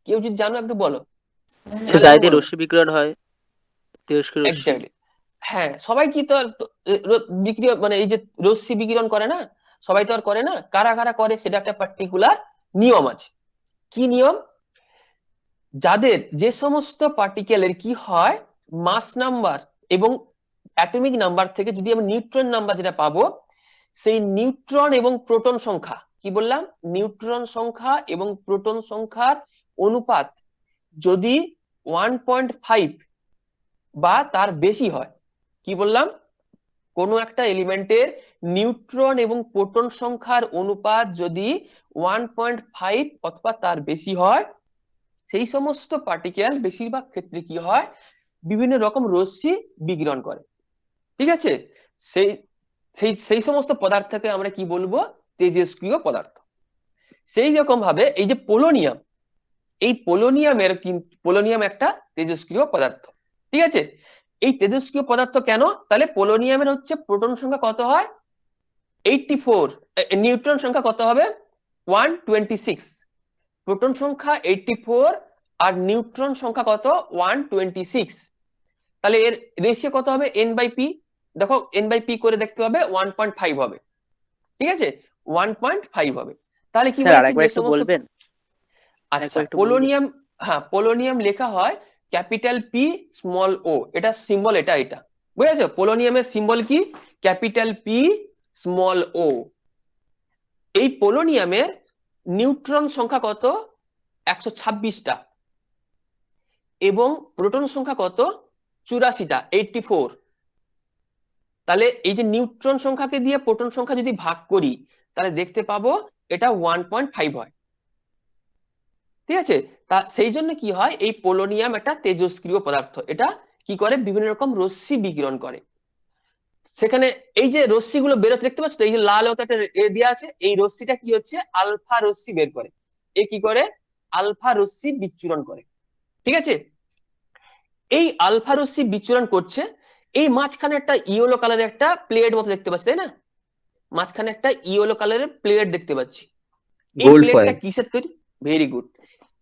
Speaker 1: কেউ যদি জানো একটু বলো,
Speaker 8: সে
Speaker 1: নাহলে
Speaker 8: যাই
Speaker 1: আমি
Speaker 8: দিয়ে
Speaker 1: বলবো।
Speaker 8: রশ্মি বিকিরণ হয়, তেজস্ক্রিয় রশ্মি।
Speaker 1: এক্স্যাক্টলি। হ্যাঁ, সবাই কি তো আর বিক্রিয়া মানে এই যে রশ্মি বিকিরণ করে না, সবাই তো আর করে না। কারা কারা করে সেটা একটা পার্টিকুলার নিয়ম আছে। কি নিয়ম? যাদের যে সমস্ত পার্টিকেলের কি হয়, মাস নাম্বার এবং অ্যাটমিক নাম্বার থেকে যদি আমি নিউট্রন নাম্বার যেটা পাবো, সেই নিউট্রন এবং প্রোটন সংখ্যা, কি বললাম? নিউট্রন সংখ্যা এবং প্রোটন সংখ্যার অনুপাত যদি 1.5 বা তার বেশি হয়, কি বললাম? কোনো একটা এলিমেন্টের নিউট্রন এবং প্রোটন সংখ্যার অনুপাত যদি 1.5 অথবা তার বেশি হয়, সেই সমস্ত পার্টিকেল বেশিরভাগ ক্ষেত্রে কি হয়, বিভিন্ন রকম রশ্মি বিকিরণ করে। ঠিক আছে? সেই সেই সেই সমস্ত পদার্থকে আমরা কি বলবো? তেজস্ক্রিয় পদার্থ। সেই রকম ভাবে এই যে পোলোনিয়াম, এই পোলোনিয়ামের কিন্তু পোলোনিয়াম একটা তেজস্ক্রিয় পদার্থ। ঠিক আছে? এই তেজস্ক্রিয় পদার্থ কেন? তাহলে পোলোনিয়ামের হচ্ছে প্রোটন সংখ্যা কত হয়? 84। নিউট্রন সংখ্যা কত হবে? 126। প্রোটন সংখ্যা 84 আর নিউট্রন সংখ্যা কত? 126। তাহলে এর রেশিও কত হবে? n/p। দেখো n/p করে দেখতে হবে, 1.5 হবে। ঠিক আছে? 1.5 হবে। তাহলে কি
Speaker 8: স্যার
Speaker 1: বলেছি,
Speaker 8: আরেকবার
Speaker 1: যে
Speaker 8: একটু
Speaker 1: সমস্ত,
Speaker 8: বলবেন?
Speaker 1: আচ্ছা,
Speaker 8: একবার একটু বলবেন।
Speaker 1: পোলোনিয়াম, হ্যাঁ, পোলোনিয়াম লেখা হয় ক্যাপিটাল পি স্মল ও, এটা সিম্বল, এটা এটা বুঝেছো? পোলোনিয়ামের সিম্বল কি? ক্যাপিটাল পি স্মল ও। এই পোলোনিয়ামের নিউট্রন সংখ্যা কত? 126টা। এবং প্রোটন সংখ্যা কত? 84টা, 84। তাহলে এই যে নিউট্রন সংখ্যাকে দিয়ে প্রোটন সংখ্যা যদি ভাগ করি, তাহলে দেখতে পাবো এটা 1.5 হয়। ঠিক আছে? তা সেই জন্য কি হয়, এই পোলোনিয়াম একটা তেজস্ক্রিয় পদার্থ। এটা কি করে? বিভিন্ন রকম রশ্মি বিকিরণ করে। সেখানে এই যে রশ্মিগুলো বেরোতে দেখতে পাচ্ছ তো, এই যে লাল হতে একটা দেওয়া আছে, এই রশ্মিটা কি হচ্ছে? আলফা রশ্মি বের করে। এ কি করে? আলফা রশ্মি বিচ্ছুরণ করে। ঠিক আছে? এই আলফা রশ্মি বিচ্ছুরণ করছে, এই মাঝখানে একটা ইয়েলো কালারের একটা প্লেট মতো দেখতে পাচ্ছি, তাই না? মাঝখানে একটা ইয়েলো কালারের প্লেট দেখতে পাচ্ছি। এই
Speaker 6: গোল্ড
Speaker 1: প্লেটটা
Speaker 6: ফয়েল।
Speaker 1: কিসের তৈরি? Very good.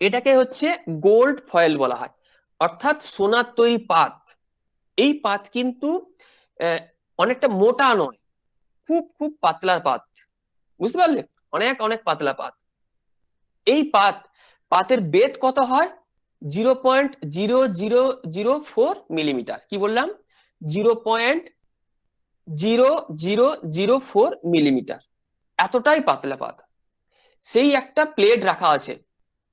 Speaker 1: এটাকে হচ্ছে গোল্ড ফয়েল বলা হয়, অর্থাৎ সোনার তৈরি পাত। এই পাত কিন্তু আহ, অনেকটা মোটা নয়, খুব খুব পাতলার পাত। বুঝতে পারলে? অনেক অনেক পাতলা পাত। এই পাতের বেধ কত হয়? 0.0004 মিলিমিটার। কি বললাম? 0.0004 মিলিমিটার, এতটাই পাতলা পাতা। সেই একটা প্লেট রাখা আছে,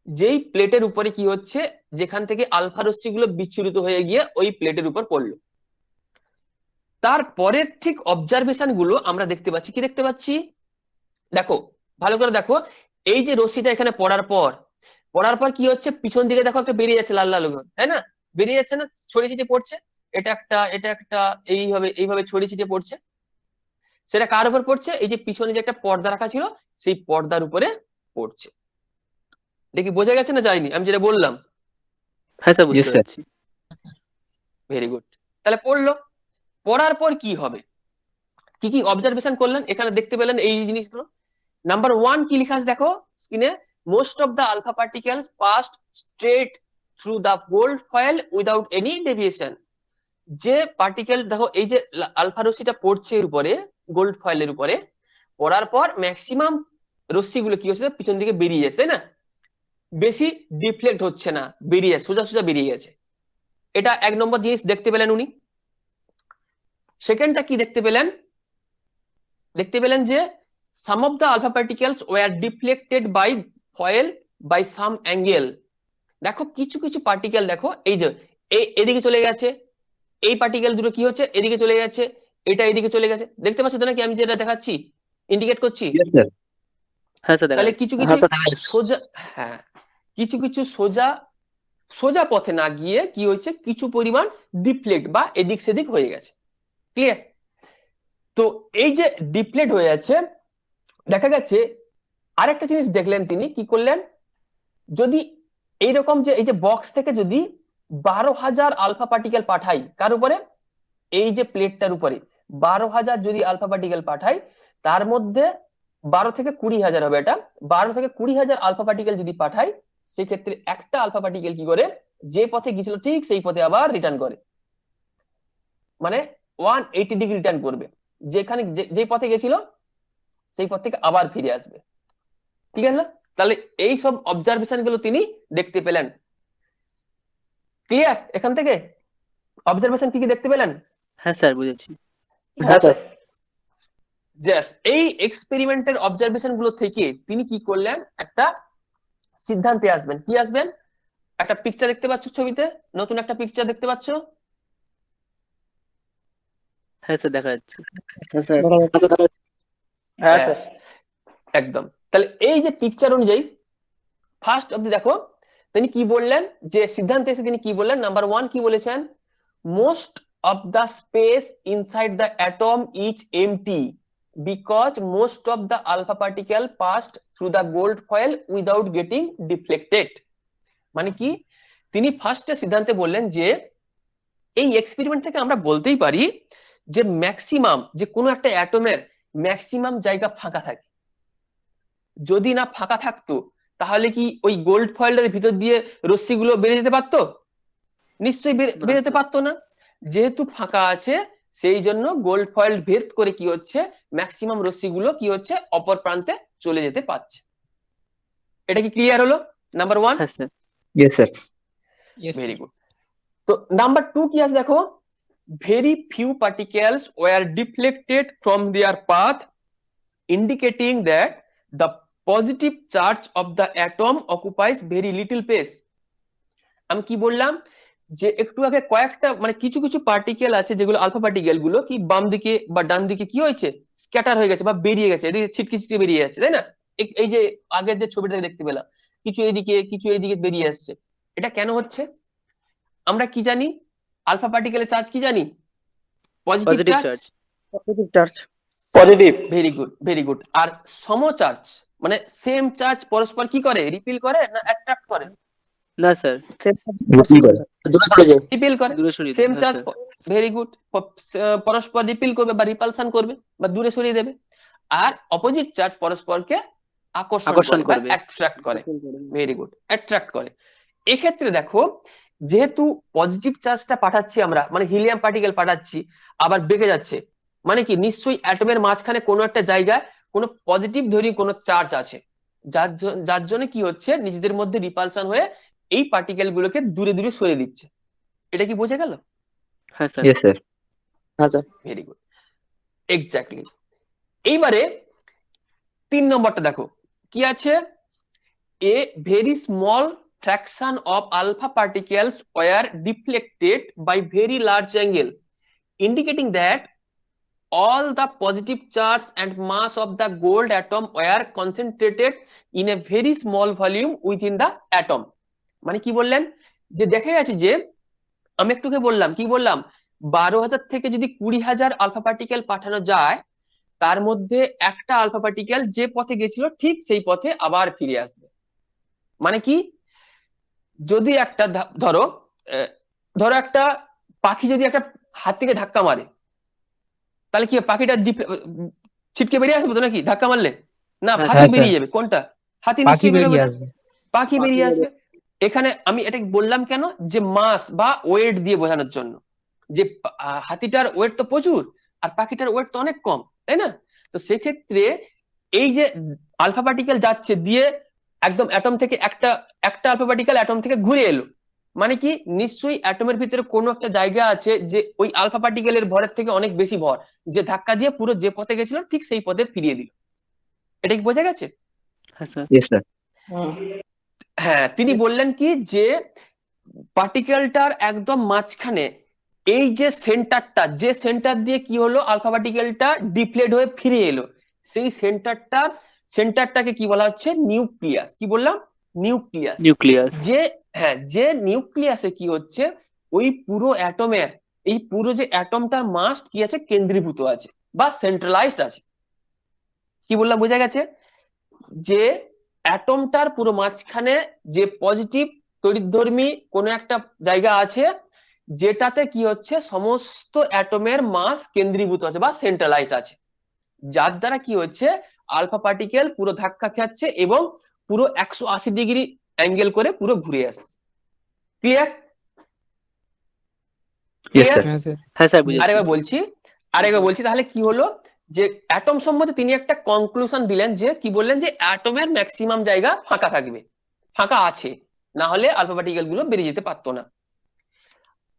Speaker 1: যেই প্লেটের উপরে কি হচ্ছে, যেখান থেকে আলফা রশ্মিগুলো বিচ্ছুরিত হয়ে গিয়ে ওই প্লেটের উপর পড়লো। তারপরের ঠিক অবজারভেশন গুলো আমরা দেখতে পাচ্ছি, কি দেখতে পাচ্ছি, দেখো ভালো করে দেখো, এই যে রশ্মিটা এখানে পড়ার পর কি হচ্ছে, পিছন দিকে দেখো একটা বেরিয়ে যাচ্ছে লাল লাল করে, তাই না? বেরিয়ে যাচ্ছে না, ছড়িয়ে ছিটিয়ে পড়ছে, এটা একটা এইভাবে ছড়িয়ে ছিটিয়ে পড়ছে। সেটা কার উপর পড়ছে? এই যে পিছনে যে একটা পর্দা রাখা ছিল সেই পর্দার উপরে পড়ছে। এটা কি বোঝা গেছে না যায়নি আমি যেটা বললাম?
Speaker 8: হ্যাঁ স্যার,
Speaker 6: Yes,
Speaker 8: বুঝতে
Speaker 6: sir.
Speaker 8: পারছি।
Speaker 1: Very good. তাহলে পড়ার পর কি হবে, কি কি অবজারভেশন করলেন এখানে দেখতে পেলেন এই জিনিসগুলো। নাম্বার 1 কি লেখা আছে দেখো স্ক্রিনে, most of the alpha particles passed straight through the gold foil without any deviation. যে পার্টিকেল দেখো, এই যে আলফা রশ্মিটা পড়ছে এর উপরে, গোল্ড ফয়েলের উপরে পড়ার পর ম্যাক্সিমাম রশ্মিগুলো কি হচ্ছে, পিছন দিকে বেরিয়ে যাচ্ছে, তাই না? বেশি ডিফ্লেক্ট হচ্ছে না, বেরিয়ে সোজা সোজা বেরিয়ে গেছে। এটা 1 নম্বর জিনিস দেখতে পেলেন উনি। সেকেন্ডটা কি দেখতে পেলেন? দেখতে পেলেন যে some of the alpha particles were deflected by foil by some angle। দেখো কিছু কিছু পার্টিকেল দেখো, এই যে এদিকে চলে গেছে, এই পার্টিকেল দুটো কি হচ্ছে, এদিকে চলে যাচ্ছে, এটা এদিকে চলে গেছে, দেখতে পাচ্ছ তো নাকি আমি যেটা দেখাচ্ছি, ইন্ডিকেট করছি?
Speaker 6: Yes, sir.
Speaker 8: হ্যাঁ স্যার, দেখা
Speaker 1: তাহলে
Speaker 8: যাচ্ছে।
Speaker 1: কিছু কিছু সোজা, হ্যাঁ কিছু কিছু সোজা পথে না গিয়ে কি হয়েছে, কিছু পরিমাণ ডিফ্লেক্ট বা এদিক সেদিক হয়ে গেছে। ক্লিয়ার? তো এই যে ডিফ্লেক্ট হয়ে যাচ্ছে, দেখা গেছে আরেকটা জিনিস দেখলেন তিনি, কি করলেন, যদি এইরকম যে এই যে বক্স থেকে যদি 12,000 আলফা পার্টিকেল পাঠাই, কার উপরে, এই যে প্লেটটার উপরে 12,000 যদি আলফা পার্টিকেল পাঠাই, তার মধ্যে 12 থেকে 20,000 হবে, এটা 12 থেকে 20,000 আলফা পার্টিকেল যদি পাঠাই, সেক্ষেত্রে একটা আলফা পার্টিকেল কি করে, যে পথে গিয়েছিল ঠিক সেই পথে আবার রিটার্ন করে, মানে 180 ডিগ্রি রিটার্ন করবে, যেখানে যে পথে গেছিল সেই পথ থেকে আবার ফিরে আসবে। ঠিক আছে? তাহলে এই সব অবজারভেশন গুলো তিনি দেখতে পেলেন। ক্লিয়ার? এখান থেকে অবজারভেশন কি কি দেখতে পেলেন?
Speaker 8: হ্যাঁ স্যার, বুঝেছি।
Speaker 9: হ্যাঁ স্যার।
Speaker 1: জাস্ট এই এক্সপেরিমেন্টের অবজারভেশন গুলো থেকে তিনি কি করলেন, একটা সিদ্ধান্তে আসবেন। কি আসবেন? একটা পিকচার দেখতে পাচ্ছ ছবিতে, নতুন একটা পিকচার দেখতে পাচ্ছ?
Speaker 8: হ্যাঁ স্যার, দেখা যাচ্ছে।
Speaker 3: হ্যাঁ স্যার।
Speaker 9: হ্যাঁ
Speaker 1: Yes,
Speaker 9: স্যার।
Speaker 1: একদম। তাহলে এই যে পিকচার অনুযায়ী ফার্স্ট অব্দি দেখো তিনি কি বললেন, যে সিদ্ধান্তে এসে তিনি কি বললেন, নাম্বার 1 কি বলেছেন, most of the space inside the atom is empty because most of the alpha particle passed through the gold foil without getting deflected. মানে কি, তিনি ফার্স্টে সিদ্ধান্তে বললেন যে এই এক্সপেরিমেন্ট থেকে আমরা বলতেই পারি যে ম্যাক্সিমাম, যে কোনো একটা অ্যাটমের ম্যাক্সিমাম জায়গা ফাঁকা থাকে। যদি না ফাঁকা থাকতো তাহলে কি ওই গোল্ড ফয়েলের ভিতর দিয়ে রশ্মিগুলো বেরিয়ে যেতে পারতো? নিশ্চয়ই বেরিয়ে যেতে পারতো না। যেহেতু ফাঁকা আছে সেই জন্য গোল্ড ফয়েল ভেদ করে কি হচ্ছে, ম্যাক্সিমাম রশ্মিগুলো কি হচ্ছে, অপর প্রান্তে চলে যেতে পারছে। এটা কি ক্লিয়ার হলো? নাম্বার 1।
Speaker 8: হ্যাঁ sir.
Speaker 6: Yes, sir.
Speaker 2: Yes,
Speaker 1: very good. তো নাম্বার 2 কি আছে দেখো, very few particles were deflected from their path indicating that the positive charge of the atom occupies very little space। আমি কি বললাম, যে একটু আগে কয়েকটা মানে কিছু কিছু পার্টিকেল আছে যেগুলো আলফা পার্টিকেল গুলো কি বাম দিকে বা ডান দিকে কি হয়েছে, স্ক্যাটার হয়ে গেছে বা বেরিয়ে গেছে, এদিকে ছিটকে ছিটকে বেরিয়ে যাচ্ছে, তাই না? এই যে আগের যে ছবিটা দেখতে পেলাম, কিছু এইদিকে বেরিয়ে আসছে। এটা কেন হচ্ছে? আমরা কি জানি, আলফা পার্টিকেলের চার্জ কি জানি, positive
Speaker 8: positive
Speaker 1: charge.
Speaker 8: Charge.
Speaker 5: Positive charge.
Speaker 9: Positive.
Speaker 1: Very good. আর সম চার্জ মানে সেম চার্জ পরস্পর কি করে, রিপিল করে না অ্যাট্রাক্ট করে?
Speaker 8: না স্যার,
Speaker 1: রিপিল করে।
Speaker 8: দূরে সরিয়ে
Speaker 1: সেম
Speaker 8: দেবে। হ্যাঁ
Speaker 1: চার্জ,
Speaker 8: স্যার।
Speaker 1: ভেরি গুড, পরস্পর রিপিল করবে বা রিপালশন করবে বা দূরে সরিয়ে দেবে। আর অপোজিট চার্জ পরস্পরকে আকর্ষণ করে বা
Speaker 8: করবে।
Speaker 1: অ্যাট্রাক্ট করে। ভেরি গুড, অ্যাট্রাক্ট করে। এক্ষেত্রে দেখো, যেহেতু পজিটিভ চার্জটা পাঠাচ্ছি আমরা, মানে হিলিয়াম পার্টিকেল পাঠাচ্ছি, আবার বেঁকে যাচ্ছে, মানে কি নিশ্চয়ই অ্যাটমের মাঝখানে কোনো একটা জায়গায় কোনো পজিটিভ ধরি কোনো চার্জ আছে, যার জন্য কি হচ্ছে, নিজেদের মধ্যে রিপালশন হয়ে এই পার্টিকেল গুলোকে দূরে দূরে সরিয়ে দিচ্ছে। এটা কি বোঝা গেল?
Speaker 8: হ্যাঁ স্যার।
Speaker 6: Yes, sir.
Speaker 9: হ্যাঁ স্যার।
Speaker 1: Very good. এক্স্যাক্টলি। এইবারে 3 নম্বরটা দেখো কি আছে, a very small fraction of alpha particles were deflected by very large angle, indicating that all the positive charge and mass of the gold atom were concentrated in a very small volume within the atom। মানে কি বললেন, যে দেখা গেছে যে আমি একটুকে বললাম কি বললাম, 12,000 থেকে যদি 20,000 আলফা পার্টিকেল পাঠানো যায়, তার মধ্যে একটা আলফা পার্টিকেল যে পথে গেছিল ঠিক সেই পথে আবার ফিরে আসবে। মানে কি, যদি একটা ধরো ধরো একটা পাখি যদি একটা হাতিকে ধাক্কা মারে, তাহলে কি পাখিটা ছিটকে বেরিয়ে আসবে তো নাকি ধাক্কা মারলে? না,
Speaker 8: হ্যাঁ,
Speaker 1: পাখি
Speaker 2: হ্যাঁ,
Speaker 1: বেরিয়ে যাবে। কোনটা? হাতি
Speaker 2: পাখি
Speaker 1: নিশ্চয়ই বেরোবে
Speaker 2: বেরিয়ে
Speaker 1: না,
Speaker 2: আসবে।
Speaker 1: পাখি বেরিয়ে আসবে। এখানে আমি এটা বললাম কেন, যে মাস বা ওয়েট দিয়ে বোঝানোর জন্য, যে হাতিটার ওয়েট তো প্রচুর আর পাখিটার ওয়েট তো অনেক কম, তাই না? তো সেক্ষেত্রে এই যে আলফা পার্টিকেল যাচ্ছে দিয়ে একদম অ্যাটম থেকে একটা আলফা পার্টিকেল অ্যাটম থেকে ঘুরে এলো, মানে কি নিশ্চয়ই অ্যাটমের ভিতরে কোনো একটা জায়গা আছে যে ওই আলফা পার্টিকেলের ভরের থেকে অনেক বেশি ভর, যে ধাক্কা দিয়ে পুরো যে পথে গেছিল ঠিক সেই পথে ফিরিয়ে দিল। এটা কি বোঝা গেছে?
Speaker 8: হ্যাঁ স্যার।
Speaker 6: Yes sir.
Speaker 1: হ্যাঁ, তিনি বললেন কি যে পার্টিকেলটার একদম মাঝখানে এই যে সেন্টারটা, যে সেন্টার দিয়ে কি হলো আলফা পার্টিকেলটা ডিফ্লেট হয়ে ফিরে এলো, সেই সেন্টারটাকে কি বলা হচ্ছে, নিউক্লিয়াস। কি বললাম? নিউক্লিয়াস।
Speaker 8: নিউক্লিয়াস।
Speaker 1: যে নিউক্লিয়াসে কি হচ্ছে, ওই পুরো অ্যাটমের এই পুরো যে অ্যাটমটার মাস কি আছে, কেন্দ্রীভূত আছে বা সেন্ট্রালাইজড আছে। কি বললাম, বোঝা গেছে? যে অ্যাটমটার পুরো মাঝখানে যে পজিটিভ তড়িৎধর্মী কোন একটা জায়গা আছে, যেটাতে কি হচ্ছে সমস্ত অ্যাটমের মাস কেন্দ্রীভূত আছে বা সেন্ট্রালাইজড আছে, যার দ্বারা কি হচ্ছে আলফা পার্টিকেল পুরো ধাক্কা খাচ্ছে এবং পুরো 180 ডিগ্রি অ্যাঙ্গেল করে পুরো ঘুরে আসছে। ক্লিয়ার?
Speaker 6: Yes sir.
Speaker 2: হ্যাঁ স্যার।
Speaker 8: হ্যাঁ স্যার, বুঝেছি।
Speaker 1: আরেকবার বলছি তাহলে কি হলো, যে অ্যাটম সম্বন্ধে তিনি একটা কনক্লুশন দিলেন, যে কি বললেন, যে অ্যাটমের ম্যাক্সিমাম জায়গা ফাঁকা থাকবে, ফাঁকা আছে, না হলে আলফা পার্টিকেল গুলো বেরিয়ে যেতে পারতো না।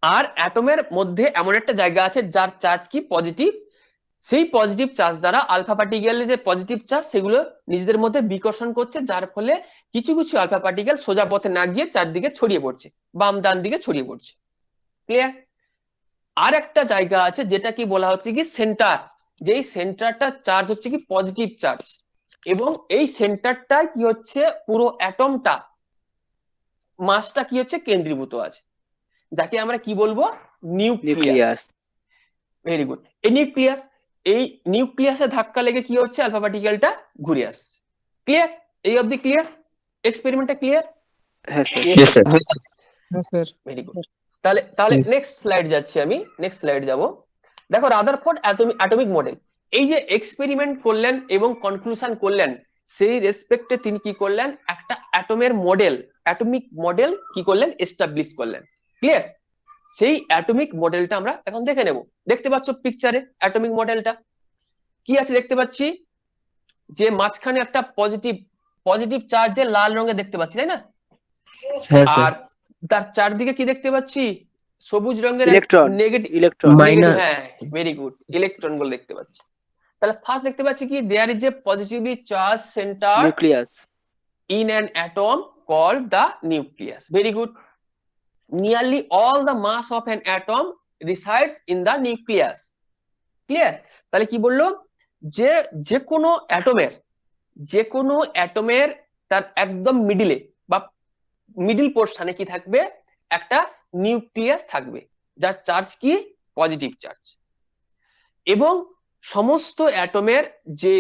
Speaker 1: আর অ্যাটমের মধ্যে এমন একটা জায়গা আছে যার চার্জ কি পজিটিভ, সেই পজিটিভ চার্জ দ্বারা আলফা পার্টিকেলের যে পজিটিভ চার্জ সেগুলো নিজেদের মধ্যে বিকর্ষণ করছে, যার ফলে কিছু কিছু আলফা পার্টিকেল সোজা পথে না গিয়ে চারদিকে ছড়িয়ে পড়ছে, বাম ডান দিকে ছড়িয়ে পড়ছে। ক্লিয়ার? আর একটা জায়গা আছে যেটা কি বলা হচ্ছে কি সেন্টার, যেই সেন্টারটা চার্জ হচ্ছে কি পজিটিভ চার্জ, এবং এই সেন্টারটায় কি হচ্ছে পুরো অ্যাটমটা মাসটা কি হচ্ছে কেন্দ্রীভূত আছে, যাকে আমরা কি বলবো, নিউক্লিয়াস।
Speaker 8: নিউক্লিয়াস।
Speaker 1: Very good. এই নিউক্লিয়াসে ধাক্কা লেগে কি হচ্ছে আলফা পার্টিকেলটা ঘুরে আসছে। ক্লিয়ার? এই অবধি ক্লিয়ার? এক্সপেরিমেন্টটা ক্লিয়ার?
Speaker 8: হ্যাঁ স্যার।
Speaker 6: Yes sir.
Speaker 2: হ্যাঁ স্যার।
Speaker 1: Very good. তাহলে নেক্সট স্লাইড যাচ্ছি আমি, নেক্সট স্লাইড যাব। দেখো রাদারফোর্ড অ্যাটমিক মডেল, এই যে এক্সপেরিমেন্ট করলেন এবং কনক্লুশন করলেন, সেই রেসপেক্টে তিনি কি করলেন, একটা অ্যাটমের মডেল, অ্যাটমিক মডেল কি করলেন, এস্টাবলিশ করলেন। ক্লিয়ার? সেই অ্যাটমিক মডেলটা আমরা এখন দেখে নেব। দেখতে পাচ্ছ পিকচারে অ্যাটমিক মডেলটা কি আছে, দেখতে পাচ্ছি যে মাঝখানে একটা পজিটিভ চার্জের লাল রঙে দেখতে পাচ্ছি, তাই না?
Speaker 6: হ্যাঁ স্যার।
Speaker 1: আর তার চারদিকে কি দেখতে পাচ্ছি, সবুজ রঙের
Speaker 8: ইলেকট্রন।
Speaker 1: নেগেটিভ।
Speaker 8: ইলেকট্রন।
Speaker 3: Minor.
Speaker 1: হ্যাঁ, ভেরি গুড, ইলেকট্রন গুলো দেখতে পাচ্ছি। তাহলে ফার্স্ট দেখতে পাচ্ছি কি, there is a positively charge center
Speaker 8: nucleus.
Speaker 1: in an atom called the nucleus. Very good. Nearly all the mass of an atom resides in the nucleus. Clear? তাহলে কি বললো, যে কোনো অ্যাটমের তার একদম মিডিলে বা মিডিল পোর্শনে কি থাকবে, একটা নিউক্লিয়াস থাকবে, যার চার্জ কি পজিটিভ চার্জ, এবং সমস্ত অ্যাটমের যে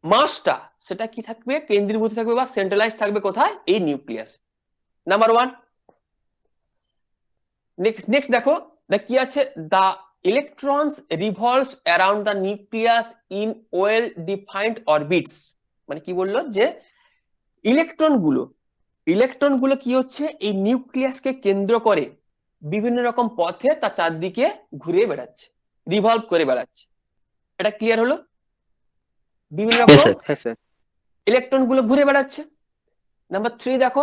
Speaker 1: মাসটা সেটা কি থাকবে, কেন্দ্রীভূত থাকবে বা সেন্ট্রালাইজ থাকবে কোথায়, এই নিউক্লিয়াস। নাম্বার 1। নেক্সট দেখো কি আছে, the electrons revolves around the nucleus in well defined orbits. মানে কি বললো, যে ইলেকট্রন গুলো কি হচ্ছে এই নিউক্লিয়াসকে কেন্দ্র করে বিভিন্ন রকম পথে তার চারদিকে ঘুরে বেড়াচ্ছে, রিভলভ করে বেড়াচ্ছে। এটা ক্লিয়ার হলো? বিভিন্ন
Speaker 6: Yes,
Speaker 1: রকম
Speaker 6: sir.
Speaker 8: হ্যাঁ স্যার।
Speaker 1: ইলেকট্রন গুলো ঘুরে বেড়াচ্ছে। নাম্বার 3 দেখো,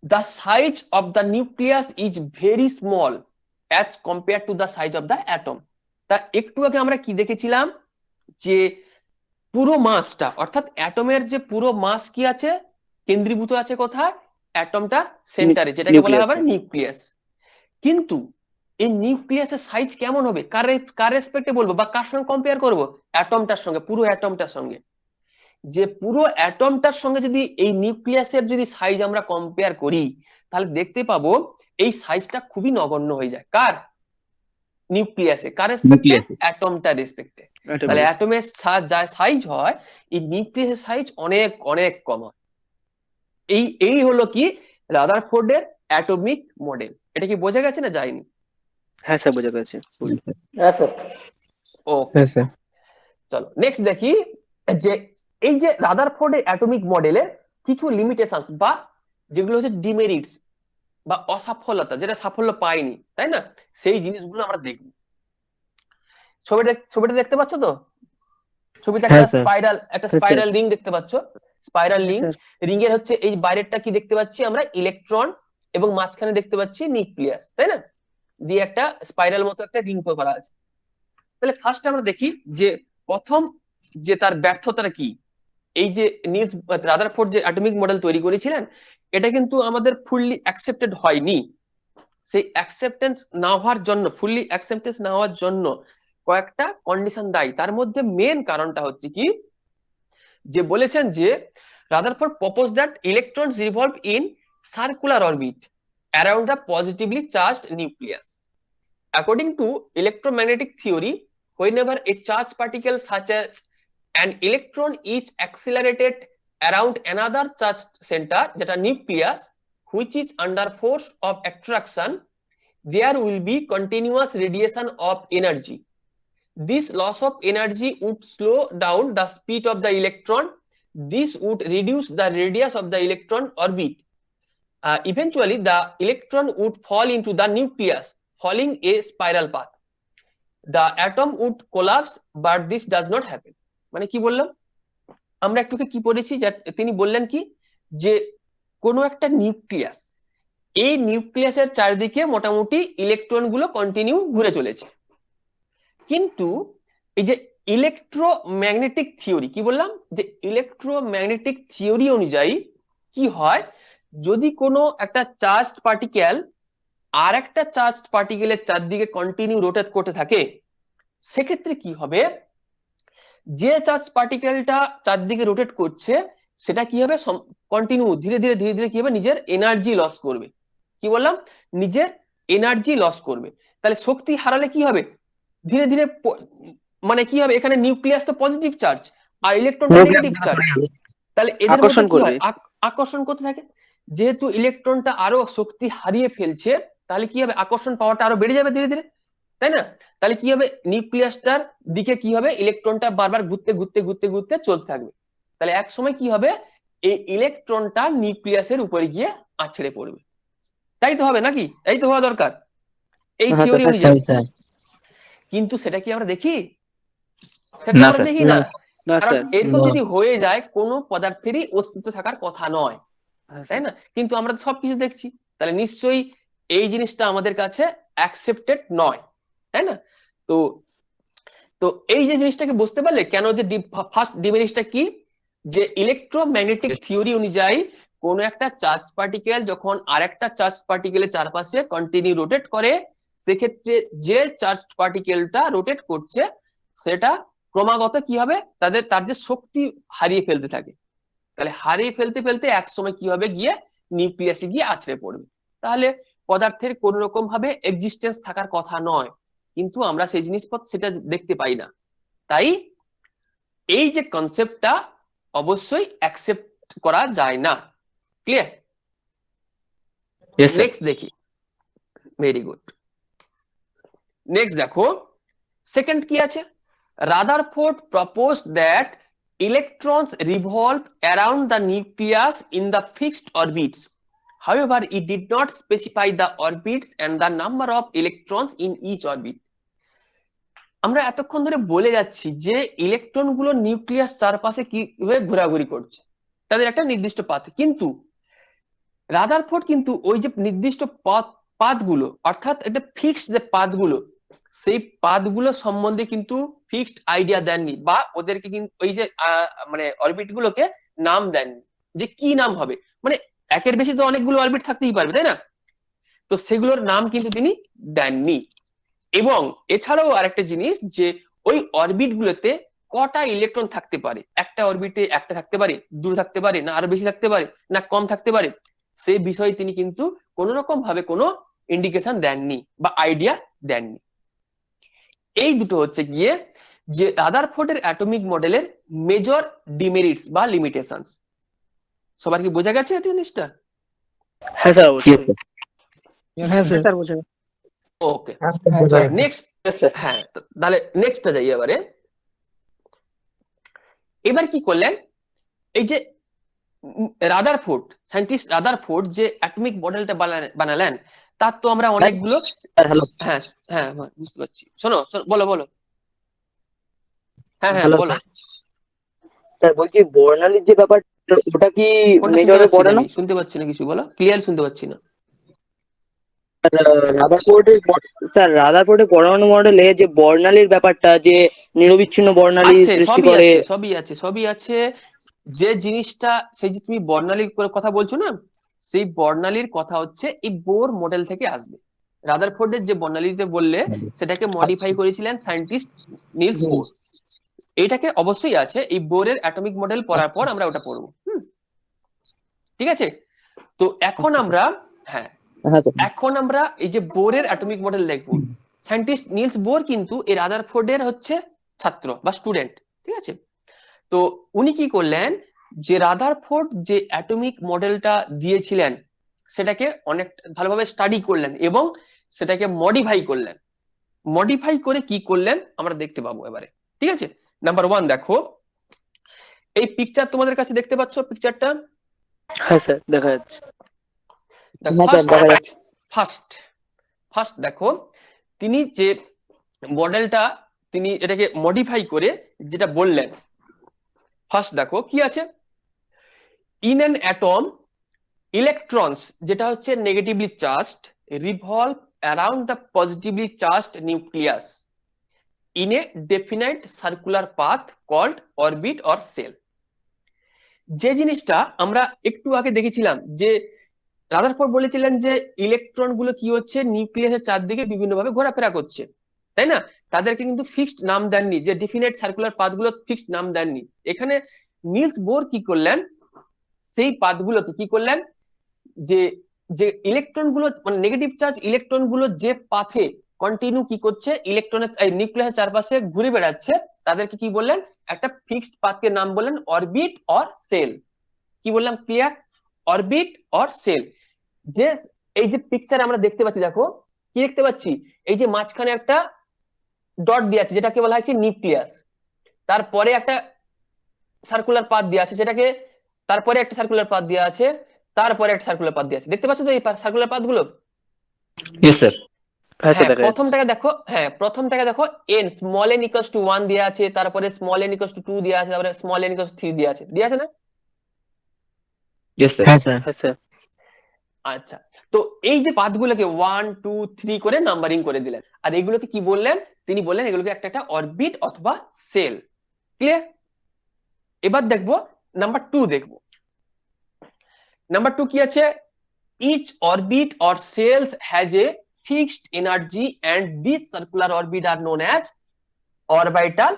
Speaker 1: the size of the nucleus is very small as compared to the size of the atom. তা একটু আগে আমরা কি দেখেছিলাম যে পুরো মাসটা অর্থাৎ অ্যাটমের যে পুরো মাস কি আছে, কেন্দ্রীভূত আছে কোথায়, অ্যাটমটা সেন্টারে, যেটাকে বলা হয়
Speaker 7: নিউক্লিয়াসে।
Speaker 1: নিউক্লিয়াস। কিন্তু এই নিউক্লিয়াসের সাইজ কেমন হবে, কার রেসপেক্টে বলবো বা কার সঙ্গে কম্পেয়ার করব, অ্যাটমটার সঙ্গে, পুরো অ্যাটমটার সঙ্গে। যে পুরো অ্যাটমটার সঙ্গে যদি এই নিউক্লিয়াসের যদি সাইজ আমরা কম্পেয়ার করি, তাহলে দেখতে পাবো এই সাইজটা খুবই নগণ্য হয়ে যায়। কার? নিউক্লিয়াসে। কার রেসপেক্টে?
Speaker 6: নিউক্লিয়াসে।
Speaker 1: অ্যাটমটার রেসপেক্টে। তাহলে অ্যাটমের যা সাইজ হয়, এই নিউক্লিয়াসের সাইজ অনেক অনেক কম হয়। এই হলো কি রাদারফোর্ডের অ্যাটমিক মডেল। এটা কি বোঝা গেছে না যায়নি?
Speaker 8: হ্যাঁ স্যার, বোঝা গেছে।
Speaker 9: হ্যাঁ স্যার।
Speaker 1: ওকে,
Speaker 2: হ্যাঁ স্যার।
Speaker 1: চলো নেক্সট দেখি যে এই যে রাদারফোর্ডের অ্যাটমিক মডেলের কিছু লিমিটেশনস বা যেগুলো হচ্ছে ডিমেরিটস বা অসাফল্যতা, যেটা সাফল্য পায়নি, তাই না, সেই জিনিসগুলো আমরা দেখব। ছবিটা দেখতে পাচ্ছ তো? ছবিতে
Speaker 6: হ্যাঁ
Speaker 1: একটা
Speaker 6: স্যার।
Speaker 8: হ্যাঁ স্যার।
Speaker 1: স্পাইরাল রিং দেখতে পাচ্ছ? স্পাইরাল
Speaker 5: হ্যাঁ
Speaker 1: রিং,
Speaker 5: স্যার।
Speaker 1: রিং এর হচ্ছে এই বাইরেরটা কি দেখতে পাচ্ছি আমরা, ইলেকট্রন, এবং মাঝখানে দেখতে পাচ্ছি নিউক্লিয়াস, তাই না, দিয়ে একটা স্পাইরাল মতো একটা রিং করা আছে। তাহলে ফার্স্ট আমরা দেখি যে প্রথম যে তার ব্যর্থতাটা কি। এই যে নিলস রাদারফোর্ড যে অ্যাটমিক মডেল তৈরি করেছিলেন, এটা কিন্তু আমাদের ফুললি অ্যাকসেপ্টেড হয়নি। সেই অ্যাকসেপ্টেন্স না হওয়ার জন্য, ফুললি অ্যাকসেপ্টেন্স না হওয়ার জন্য কয়েকটা কন্ডিশন দায়ী। তার মধ্যে মেন কারণটা হচ্ছে কি, যে বলেছেন যে Rutherford propose that electrons revolve in circular orbit around a positively charged nucleus. According to electromagnetic theory, whenever a charged particle such as an electron is accelerated around another charged center, যেটা nucleus, which is under force of attraction, there will be continuous radiation of energy. This loss of energy would slow down the speed of the electron. This would reduce the radius of the electron orbit. Eventually, the electron would fall into the nucleus, following a spiral path. The atom would collapse, but this does not happen. মানে কি বললাম আমরা একটুকে, কি পড়েছি, তিনি বললেন কি যে কোনো একটা নিউক্লিয়াস, এই নিউক্লিয়াসের চারিদিকে মোটামুটি ইলেকট্রন গুলো কন্টিনিউ ঘুরে চলেছে। কিন্তু এই যে ইলেকট্রোম্যাগনেটিক থিওরি, কি বললাম, যে ইলেকট্রোম্যাগনেটিক থিওরি অনুযায়ী কি হয়, যদি কোনো একটা চার্জড পার্টিকেল আর একটা চার্জড পার্টিকেলের চারদিকে কন্টিনিউ রোটেট করতে থাকে, সেক্ষেত্রে কি হবে, যে চার্জ পার্টিকেলটা চারদিকে রোটেট করছে সেটা কি হবে, কন্টিনিউ ধীরে ধীরে ধীরে ধীরে কি হবে, নিজের এনার্জি লস করবে। কি বললাম, নিজের এনার্জি লস করবে। তাহলে শক্তি হারালে কি হবে, ধীরে ধীরে মানে কি হবে, এখানে নিউক্লিয়াস তো পজিটিভ চার্জ আর ইলেকট্রনটা নেগেটিভ চার্জ, তাহলে এদের মধ্যে কি হয়, আকর্ষণ করতে থাকে। যেহেতু ইলেকট্রনটা আরো শক্তি হারিয়ে ফেলছে, তাহলে কি হবে, আকর্ষণ পাওয়ারটা আরো বেড়ে যাবে ধীরে ধীরে, তাই না। তাহলে কি হবে, নিউক্লিয়াসটার দিকে কি হবে, ইলেকট্রনটা বারবার ঘুরতে ঘুরতে ঘুরতে ঘুরতে চলতে থাকবে। তাহলে এক সময় কি হবে, এই ইলেকট্রনটা নিউক্লিয়াসের উপরে গিয়ে আছড়ে পড়বে। তাই তো হবে নাকি, এই তো হওয়া দরকার এই থিওরি অনুযায়ী। কিন্তু সেটা কি আমরা দেখি, সেটা
Speaker 6: না
Speaker 1: আমরা
Speaker 6: স্যার।
Speaker 1: দেখি না।
Speaker 8: না
Speaker 1: কারণ
Speaker 8: স্যার।
Speaker 1: এরকম যদি হয়ে যায়, কোনো পদার্থেরই অস্তিত্ব থাকার কথা নয়,
Speaker 8: হ্যাঁ
Speaker 1: তাই
Speaker 8: স্যার।
Speaker 1: না। কিন্তু আমরা তো সবকিছু দেখছি, তাহলে নিশ্চয়ই এই জিনিসটা আমাদের কাছে অ্যাকসেপ্টেড নয়, তাই না। তো তো এই যে জিনিসটাকে বুঝতে পারলে কেন, যে ফার্স্ট ডিমেরিটটা কি, যে ইলেকট্রোম্যাগনেটিক থিওরি অনুযায়ী কোন একটা চার্জ পার্টিকেল যখন আরেকটা চার্জ পার্টিকেলের চারপাশে কন্টিনিউ রোটেট করে, সেক্ষেত্রে যে চার্জ পার্টিকেলটা রোটেট করছে সেটা ক্রমাগত কি হবে, তার যে শক্তি হারিয়ে ফেলতে থাকে। তাহলে হারিয়ে ফেলতে ফেলতে এক সময় কি হবে, গিয়ে নিউক্লিয়াসে গিয়ে আছড়ে পড়বে। তাহলে পদার্থের কোন রকম ভাবে এক্সিস্টেন্স থাকার কথা নয়, কিন্তু আমরা সেই জিনিসপত্র সেটা দেখতে পাই না। তাই এই যে কনসেপ্টটা অবশ্যই অ্যাকসেপ্ট করা যায় না। ক্লিয়ার? নেক্সট দেখি, ভেরি গুড। নেক্সট দেখো সেকেন্ড কি আছে, Rutherford proposed that electrons revolve around the nucleus in the fixed orbits. However, it did not specify the orbits and the number of electrons in each orbit. আমরা এতক্ষণ ধরে বলে যাচ্ছি যে electron গুলো নিউক্লিয়াস চারপাশে কিভাবে ঘোরাঘুরি করছে, তাদের একটা নির্দিষ্ট পাথ, কিন্তু রাদারফোর্ড কিন্তু ওই যে নির্দিষ্ট পাথগুলো, অর্থাৎ একটা ফিক্সড যে পাথগুলো, সেই পাথগুলো সম্বন্ধে কিন্তু ফিক্সড আইডিয়া দেননি, বা ওদেরকে কিন্তু ওই যে মানে অরবিট গুলোকে নাম দেননি, যে কি নাম হবে। মানে একের বেশি তো অনেকগুলো অরবিট থাকতেই পারবে, তাই না? তো সেগুলোর নাম কিন্তু তিনি দেননি। এবং এছাড়াও আরেকটা জিনিস, যে ওই অরবিট গুলোতে কটা ইলেকট্রন থাকতে পারে, একটা অরবিটে একটা থাকতে পারে, দুটো থাকতে পারে, না আরো বেশি থাকতে পারে, না কম থাকতে পারে, সেই বিষয়ে তিনি কিন্তু কোন রকম ভাবে কোনো ইন্ডিকেশন দেননি বা আইডিয়া দেননি। এই দুটো হচ্ছে গিয়ে যে রাদারফোর্ডের অ্যাটমিক মডেলের মেজর ডিমেরিটস বা লিমিটেশনস। সবার কি বোঝা গেছে এই জিনিসটা?
Speaker 8: হ্যাঁ স্যার অবশ্যই।
Speaker 2: হ্যাঁ স্যার।
Speaker 5: স্যার বোঝা গেছে।
Speaker 1: ওকে, নেক্সট। হ্যাঁ, তাহলে নেক্সটটা যাই এবারে। এবার কি করলেন, এই যে রাদারফোর্ড, সায়েন্টিস্ট রাদারফোর্ড যে অ্যাটমিক মডেলটা বানালেন, তার তো আমরা অনেকগুলো।
Speaker 4: হ্যালো
Speaker 1: হ্যাঁ হ্যাঁ হ্যাঁ, বুঝতে পারছি। শোনো শোনো, বলো বলো। হ্যাঁ হ্যাঁ
Speaker 4: হ্যালো
Speaker 1: বলো।
Speaker 4: স্যার, বলছি বর্ণালীর যে ব্যাপার, ওটা কি
Speaker 1: কোনটা শুনতে
Speaker 4: মেজরে
Speaker 1: পাচ্ছি
Speaker 4: পড়ে
Speaker 1: না,
Speaker 4: না?
Speaker 1: আমি শুনতে পাচ্ছি না কিছু, বলো, ক্লিয়ার শুনতে পাচ্ছি না।
Speaker 4: রাদারফোর্ডের স্যার, রাদারফোর্ডের পরমাণু মডেলে যে বর্ণালীর ব্যাপারটা, যে নিরবিচ্ছিন্ন বর্ণালী
Speaker 1: আছে,
Speaker 4: সৃষ্টি
Speaker 1: সবই
Speaker 4: করে।
Speaker 1: আছে, সবই আছে, সবই আছে। যে জিনিসটা, সেই যে তুমি বর্ণালীর কথা বলছো না, সেই বর্ণালীর কথা হচ্ছে এই বোর মডেল থেকে আসবে। রাদারফোর্ডের যে বর্ণালীতে বললে, সেটাকে মডিফাই করেছিলেন সায়েন্টিস্ট নিলস বোর। এইটাকে অবশ্যই আছে, এই বোরের অ্যাটমিক মডেল পড়ার পর আমরা ওটা পড়বো। ঠিক আছে। তো এখন আমরা, হ্যাঁ,
Speaker 4: হ্যাঁ স্যার।
Speaker 1: এখন আমরা এই যে বোরের অ্যাটমিক মডেল দেখবো। সায়েন্টিস্ট নিলস বোর কিন্তু এই রাদারফোর্ডের হচ্ছে ছাত্র বা স্টুডেন্ট, ঠিক আছে। তো উনি কি করলেন, যে রাদারফোর্ড যে অ্যাটমিক মডেলটা দিয়েছিলেন, সেটাকে অনেক ভালোভাবে স্টাডি করলেন এবং সেটাকে মডিফাই করলেন। মডিফাই করে কি করলেন আমরা দেখতে পাবো এবারে। ঠিক আছে, নাম্বার 1 দেখো, এই পিকচার তোমাদের কাছে দেখতে পাচ্ছ পিকচারটা?
Speaker 8: হ্যাঁ স্যার দেখা যাচ্ছে।
Speaker 4: হ্যাঁ স্যার, দেখা যাচ্ছে।
Speaker 1: ফার্স্ট দেখো, তিনি যে মডেলটা, তিনি এটাকে মডিফাই করে যেটা বললেন, ফার্স্ট দেখো কি আছে। ইন অ্যান অ্যাটম, ইলেকট্রনস, যেটা হচ্ছে negatively charged, revolve around the positively charged nucleus in a definite circular path called orbit or shell. যে জিনিসটা আমরা একটু আগে দেখেছিলাম, যে রাদারফোর্ড বলেছিলেন যে ইলেকট্রন গুলো কি হচ্ছে, নিউক্লিয়াসের চারদিকে বিভিন্ন ভাবে ঘোরাফেরা করছে, তাই না? তাদেরকে কিন্তু ফিক্সড নাম দেননি, যে ডেফিনাইট সার্কুলার পাথ গুলো ফিক্সড নাম দেননি। এখানে নিলস বোর কি করলেন, সেই পাথগুলোকে কি করলেন, যে যে ইলেকট্রন গুলো মানে নেগেটিভ চার্জ ইলেকট্রন গুলো যে পাথে কন্টিনিউ কি করছে, ইলেকট্রনের নিউক্লিয়াসের চারপাশে ঘুরে বেড়াচ্ছে, তাদেরকে কি বললেন, একটা ফিক্সড পাথকে নাম বললেন অরবিট অর সেল। কি বললাম, ক্লিয়ার? Orbit or shell. যে এই যে পিকচার আমরা দেখতে পাচ্ছি, দেখো কি দেখতে পাচ্ছি, এই যে মাঝখানে একটা ডট দিয়ে আছে, যেটাকে বলা হচ্ছে নিউক্লিয়াস। তারপরে একটা সার্কুলার পাথ দিয়ে আছে, সেটাকে, তারপরে একটা সার্কুলার পাথ দিয়ে আছে, তারপরে একটা সার্কুলার পাথ দিয়ে আছে। দেখতে পাচ্ছ তো এই সার্কুলার পাথ গুলো?
Speaker 6: Yes sir.
Speaker 8: হ্যাঁ স্যার
Speaker 1: হ্যাঁ,
Speaker 8: দেখা যাচ্ছে।
Speaker 1: প্রথমটাকে দেখো, হ্যাঁ প্রথমটাকে দেখো, N small N equals to 1 দেয়া আছে, তারপরে স্মল এন ইকুয়ালস টু 2 দেয়া আছে, তারপরে স্মল এন ইকুয়ালস টু 3 দেয়া আছে, দেয়া আছে না?
Speaker 6: Yes sir.
Speaker 4: হ্যাঁ স্যার।
Speaker 8: হ্যাঁ স্যার।
Speaker 1: আচ্ছা, তো এই যে পাথগুলোকে 1 2 3 করে নাম্বারিং করে দিলেন, আর এগুলোকে কি বললেন, তিনি বললেন এগুলোকে একটা একটা অরবিট অথবা সেল। ক্লিয়ার? এবার দেখবো নাম্বার 2, দেখবো নাম্বার 2 কি আছে। Each orbit or shells has a fixed energy and this circular orbit are known as orbital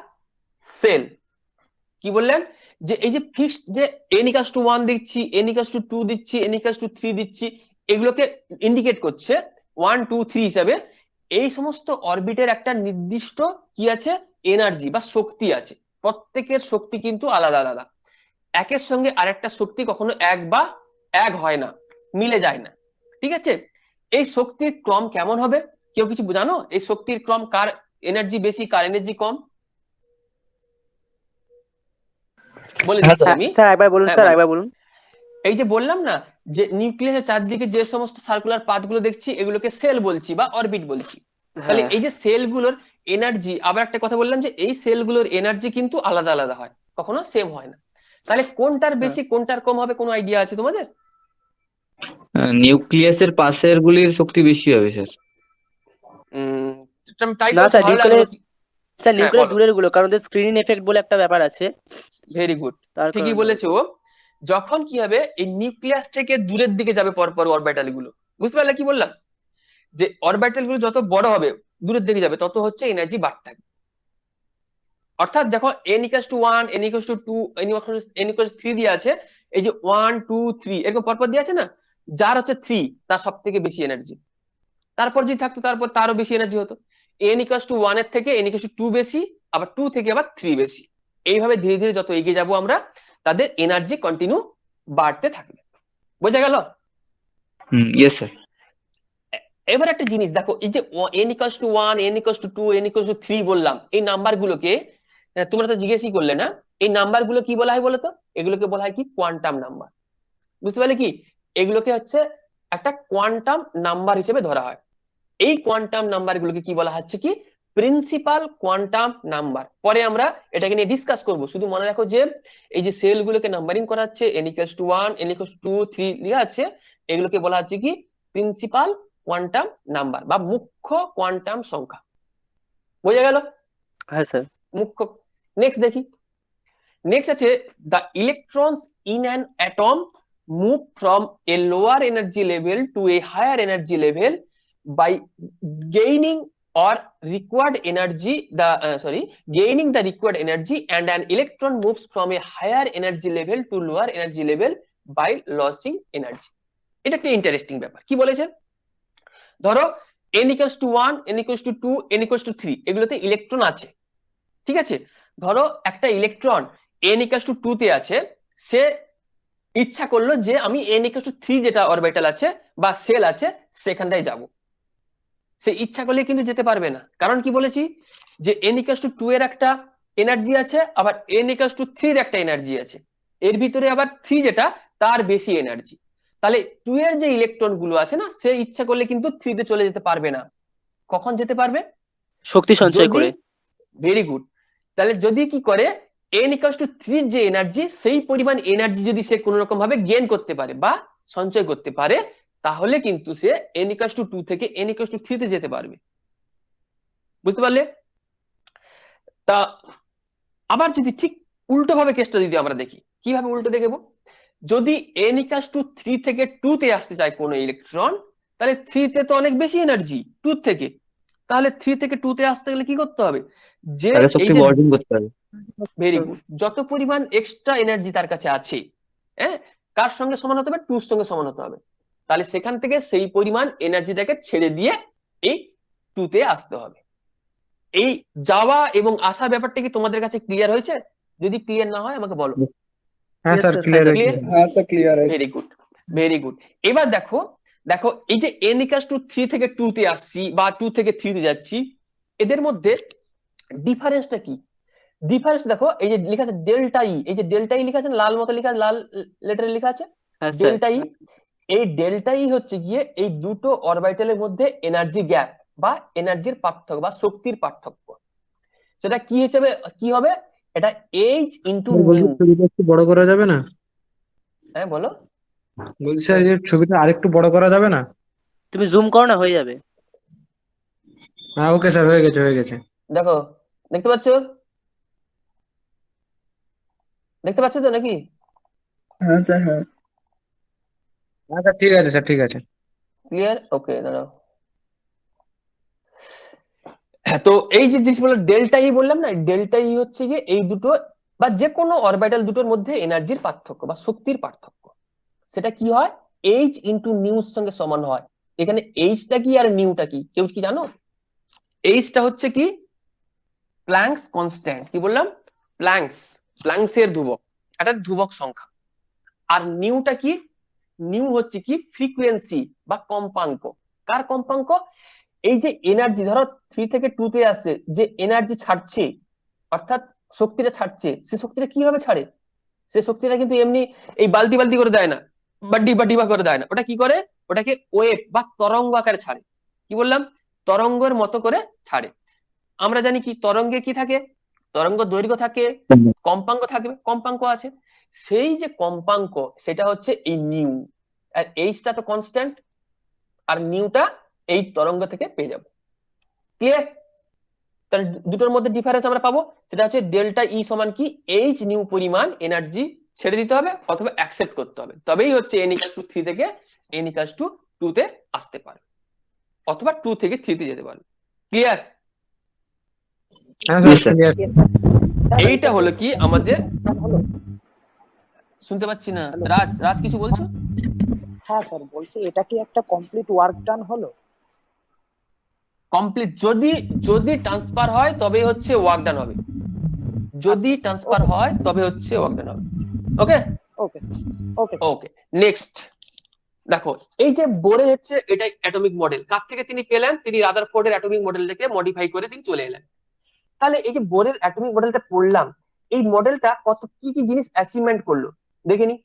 Speaker 1: shell. কি বললেন, যে এই যে ফিক্সড, যে n ইকুয়ালস টু 1 দিচ্ছি, n ইকুয়ালস টু 2 দিচ্ছি, n ইকুয়ালস টু 3 দিচ্ছি, এগুলোকে ইন্ডিকেট করছে 1 2 3 হিসাবে। এই সমস্ত অরবিটের একটা নির্দিষ্ট কি আছে, এনার্জি বা শক্তি আছে। প্রত্যেকের শক্তি কিন্তু আলাদা আলাদা, একের সঙ্গে আরেকটা শক্তি কখনো এক হয় না, মিলে যায় না। ঠিক আছে, এই শক্তির ক্রম কেমন হবে, কেউ কিছু জানো? এই শক্তির ক্রম, কার এনার্জি বেশি, কার এনার্জি কম? বলে দিচ্ছি আমি।
Speaker 8: স্যার একবার বলুন,
Speaker 1: হ্যাঁ,
Speaker 8: স্যার
Speaker 1: বলো।
Speaker 8: একবার বলুন।
Speaker 1: এই যে বললাম না, যে নিউক্লিয়াসের চারদিকে যে সমস্ত সার্কুলার পাথগুলো দেখছি, এগুলোকে সেল বলছি বা অরবিট বলছি। তাহলে
Speaker 8: হ্যাঁ
Speaker 1: এই যে সেলগুলোর এনার্জি, আবার একটা কথা বললাম যে এই সেলগুলোর এনার্জি কিন্তু আলাদা আলাদা হয়, কখনো সেম হয় না। তাহলে কোনটার বেশি কোনটার কম হবে, কোনো আইডিয়া আছে তোমাদের?
Speaker 6: নিউক্লিয়াসের পাশের গুলির শক্তি বেশি হবে স্যার।
Speaker 1: টাইপ
Speaker 8: না
Speaker 1: করছো
Speaker 8: স্যার,
Speaker 1: ভালো লাগলো
Speaker 8: স্যার
Speaker 1: হ্যাঁ
Speaker 8: নিউক্লিয়ার
Speaker 1: বলো।
Speaker 8: দূরের গুলো, কারণ স্ক্রিন এফেক্ট বলে একটা ব্যাপার আছে,
Speaker 1: ভেরি গুড,
Speaker 8: তার
Speaker 1: ঠিকই
Speaker 8: কারণে
Speaker 1: বলেছো। যখন কি হবে এই নিউক্লিয়াস থেকে দূরের দিকে যাবে পরপর অরবিটাল গুলো, বুঝতে পারলে কি বললাম? যে অরবিটাল গুলো যত বড় হবে দূরের দিকে যাবে তত হচ্ছে এনার্জি বাড়তে থাকবে। অর্থাৎ যখন n equals to 1, n equals to 2, n equals 3 দিয়ে আছে, এই যে 1 2 3 এরকম পরপর দিয়ে আছে না, যার হচ্ছে 3 তার সব থেকে বেশি এনার্জি। তারপর যদি থাকতো তারপর তারও বেশি এনার্জি হতো। n ইকুয়ালস টু 1 এর থেকে n ইকুয়ালস টু 2 বেশি, আবার 2 থেকে আবার 3 বেশি। এইভাবে ধীরে ধীরে যত এগিয়ে যাব আমরা, তাদের এনার্জি কন্টিনিউ বাড়তে থাকবে। বোঝা গেল?
Speaker 6: Yes sir.
Speaker 1: এবার একটা জিনিস দেখো, এই যে n equals to 1, n equals to 2, n equals to 3 বললাম, এই নাম্বার গুলোকে তোমরা তো জিজ্ঞেসই করলে না, এই নাম্বার গুলো কি বলা হয় বলো তো? এগুলোকে বলা হয় কি কোয়ান্টাম নাম্বার। বুঝতে পারলে কি? এগুলোকে হচ্ছে একটা কোয়ান্টাম নাম্বার হিসেবে ধরা হয়। এই কোয়ান্টাম নাম্বার গুলোকে কি বলা হচ্ছে কি প্রিন্সিপাল কোয়ান্টাম নাম্বার। পরে আমরা এটাকে নিয়ে ডিসকাস করব। শুধু মনে রাখো যে এই যে সেল গুলোকে নাম্বারিং করা হচ্ছে, n equals to 1, n equals to 2, 3 লেখা আছে, এগুলোকে বলা হচ্ছে কি প্রিন্সিপাল কোয়ান্টাম নাম্বার বা মুখ্য কোয়ান্টাম সংখ্যা। বোঝা গেল?
Speaker 8: হ্যাঁ স্যার।
Speaker 1: মুখ্য। নেক্সট দেখি, নেক্সট আছে the electrons in an atom move from a lower energy level to a higher energy level by gaining or required energy gaining the required energy, and an electron moves from a higher energy level to lower energy level by losing energy. এটা একটা interesting ব্যাপার। কি বলেছে? ধরো n equals to 1, n equals to 2, n equals to 3 এগুলোতে electron আছে, ঠিক আছে? ধরো একটা ইলেকট্রন n equals to 2 তে আছে, সে ইচ্ছা করলো যে আমি n equals to 3 যেটা অরবিটাল আছে বা সেল আছে সেখানটায় যাব। সে ইচ্ছা করলে কিন্তু যেতে পারবে না। কারণ কি বলেছি যে n equals to 2 এর একটা এনার্জি আছে, আবার n equals to 3 এর একটা এনার্জি আছে, এর ভিতরে আবার 3 যেটা তার বেশি এনার্জি। তাহলে 2 এর যে ইলেকট্রন গুলো আছে না, সে ইচ্ছা করলে কিন্তু 3 তে চলে যেতে পারবে না। কখন যেতে পারবে?
Speaker 8: শক্তি সঞ্চয়
Speaker 1: যদি
Speaker 8: করে।
Speaker 1: Very good. তাহলে যদি কি করে n ইকুয়ালস টু 3 যে এনার্জি, সেই পরিমাণ এনার্জি যদি সে কোনো রকম ভাবে গেইন করতে পারে বা সঞ্চয় করতে পারে, তাহলে কিন্তু সে n ইকুয়ালস টু 2 থেকে n ইকুয়ালস টু 3 তে যেতে পারবে। বুঝতে পারলে? তা আবার যদি ঠিক উল্টো ভাবে কেসটা যদি আমরা দেখি, কিভাবে উল্টো দেখবো? যদি n ইকুয়ালস টু 3 থেকে 2 তে আসতে চায় কোনো ইলেকট্রন, তাহলে 3 তে তো অনেক বেশি এনার্জি 2 থেকে, তাহলে 3 থেকে 2 তে আসতে গেলে কি করতে হবে? যে
Speaker 6: তাকে
Speaker 1: এই
Speaker 6: শক্তি
Speaker 1: যে
Speaker 6: অর্জন করতে হবে।
Speaker 1: ভেরি গুড, যত পরিমাণ এক্সট্রা এনার্জি তার কাছে আছে, হ্যাঁ, কার সঙ্গে সমান হতে হবে? 2 এর সঙ্গে সমান হতে হবে। তাহলে সেখান থেকে সেই পরিমাণ এনার্জিটাকে ছেড়ে দিয়ে এই 2 তে আসতে হবে। এই যাওয়া এবং আসা ব্যাপারটা কি তোমাদের কাছে ক্লিয়ার হয়েছে? যদি ক্লিয়ার না হয় আমাকে বলো।
Speaker 2: হ্যাঁ স্যার, ক্লিয়ার হয়েছে।
Speaker 1: Clear? Very good, very good. এবার দেখো, দেখো এই যে n ইকুয়ালস টু 3 থেকে 2 তে আসছি বা 2 থেকে 3 তে যাচ্ছি, এদের মধ্যে ডিফারেন্সটা কি? ডিফারেন্স দেখো, এই যে লেখা আছে ডেল্টা ই, এই যে ডেল্টা ই লেখা আছে, লাল মতো লেখা, লাল লেটারে লেখা আছে
Speaker 8: হ্যাঁ স্যার।
Speaker 1: ডেল্টা ই। এই ডেল্টা ই হচ্ছে গিয়ে এই দুটো অরবিটালের মধ্যে এনার্জি গ্যাপ বা এনার্জির পার্থক্য বা শক্তির পার্থক্য। সেটা কি হিসেবে কি হবে? এটা এইচ ইন্টু নিউ।
Speaker 2: ছবিটা একটু বড় করা যাবে না?
Speaker 1: হ্যাঁ বলো।
Speaker 2: বলছি স্যার, যে ছবিটা আরেকটু বড় করা যাবে না?
Speaker 8: তুমি জুম করো না, হয়ে যাবে।
Speaker 2: হ্যাঁ ওকে স্যার, হয়ে গেছে হয়ে গেছে।
Speaker 1: দেখো, দেখতে পাচ্ছ? দেখতে পাচ্ছ তো নাকি?
Speaker 2: হ্যাঁ স্যার, ঠিক আছে স্যার, ঠিক আছে।
Speaker 1: ক্লিয়ার? ওকে, দাঁড়াও। হ্যাঁ, তো এই যে জিনিস বললাম ডেল্টা ই, বললাম না ডেল্টা ই হচ্ছে গিয়ে এই দুটো বা যে কোনো অরবিটাল দুটোর মধ্যে এনার্জির পার্থক্য বা শক্তির পার্থক্য। সেটা কি হয়? এইচ ইন্টু নিউর সঙ্গে সমান হয়। এখানে এইচটা কি আর নিউটা কি কেউ কি জানো? এইচটা হচ্ছে কি প্ল্যাঙ্কস কনস্ট্যান্ট। কি বললাম? প্ল্যাঙ্কসের ধ্রুবক, একটা ধ্রুবক সংখ্যা। আর নিউটা কি? নিউ হচ্ছে কি ফ্রিকোয়েন্সি বা কম্পাঙ্ক। কার কম্পাঙ্ক? এই যে এনার্জি ধরো 3 থেকে 2 তে আসছে, যে এনার্জি ছাড়ছে অর্থাৎ শক্তিটা ছাড়ছে, সে শক্তিটা কিভাবে ছাড়ে? সে শক্তিটা কিন্তু এমনি এই বালতি বালতি করে দেয় না বা ডিবা ডিবা করে দেয় না। ওটা কি করে? ওটাকে ওয়েভ বা তরঙ্গ আকারে ছাড়ে। কি বললাম? তরঙ্গের মতো করে ছাড়ে। আমরা জানি কি তরঙ্গে কি থাকে? তরঙ্গ দৈর্ঘ্য থাকে, কম্পাঙ্ক থাকবে, কম্পাঙ্ক আছে। সেই যে কম্পাঙ্ক সেটা হচ্ছে এই নিউ। আর এইচটা তো কনস্ট্যান্ট, আর নিউটা এই তরঙ্গ থেকে পেয়ে যাবো। ক্লিয়ার? তাহলে দুটোর মধ্যে ডিফারেন্স আমরা পাবো, সেটা হচ্ছে ডেল্টা ই সমান কি এইচ নিউ পরিমাণ এনার্জি ছেড়ে দিতে হবে অথবা অ্যাকসেপ্ট করতে হবে, তবেই হচ্ছে n = 3 থেকে n = 2 তে আসতে পারে, অথবা 2 থেকে 3 তে যেতে পারে। ক্লিয়ার?
Speaker 2: হ্যাঁ
Speaker 6: Yes,
Speaker 2: স্যার
Speaker 6: sir.
Speaker 2: ক্লিয়ার।
Speaker 1: এইটা হলো কি আমাদের, শুনতে পাচ্ছি না, রাজ রাজ কিছু বলছো?
Speaker 5: হ্যাঁ স্যার বলছি, এটা কি একটা কমপ্লিট ওয়ার্ক ডান হলো?
Speaker 1: কমপ্লিট যদি যদি ট্রান্সফার হয় তবে হচ্ছে ওয়ার্ক ডান হবে, যদি ট্রান্সফার হয় তবে হচ্ছে ওয়ার্ক ডান হবে। ওকে
Speaker 5: ওকে ওকে
Speaker 1: ওকে, নেক্সট দেখো, এই যে বোরের হচ্ছে এটা অ্যাটমিক মডেল, কার থেকে তিনি পেলেন? তিনি রাদারফোর্ডের অ্যাটমিক মডেলটাকে মডিফাই করে তিনি চলে এলেন। তাহলে এই যে বোরের অ্যাটমিক মডেলটা পড়লাম, এই মডেলটা কত কি কি জিনিস অ্যাচিভমেন্ট করলো দেখে নি।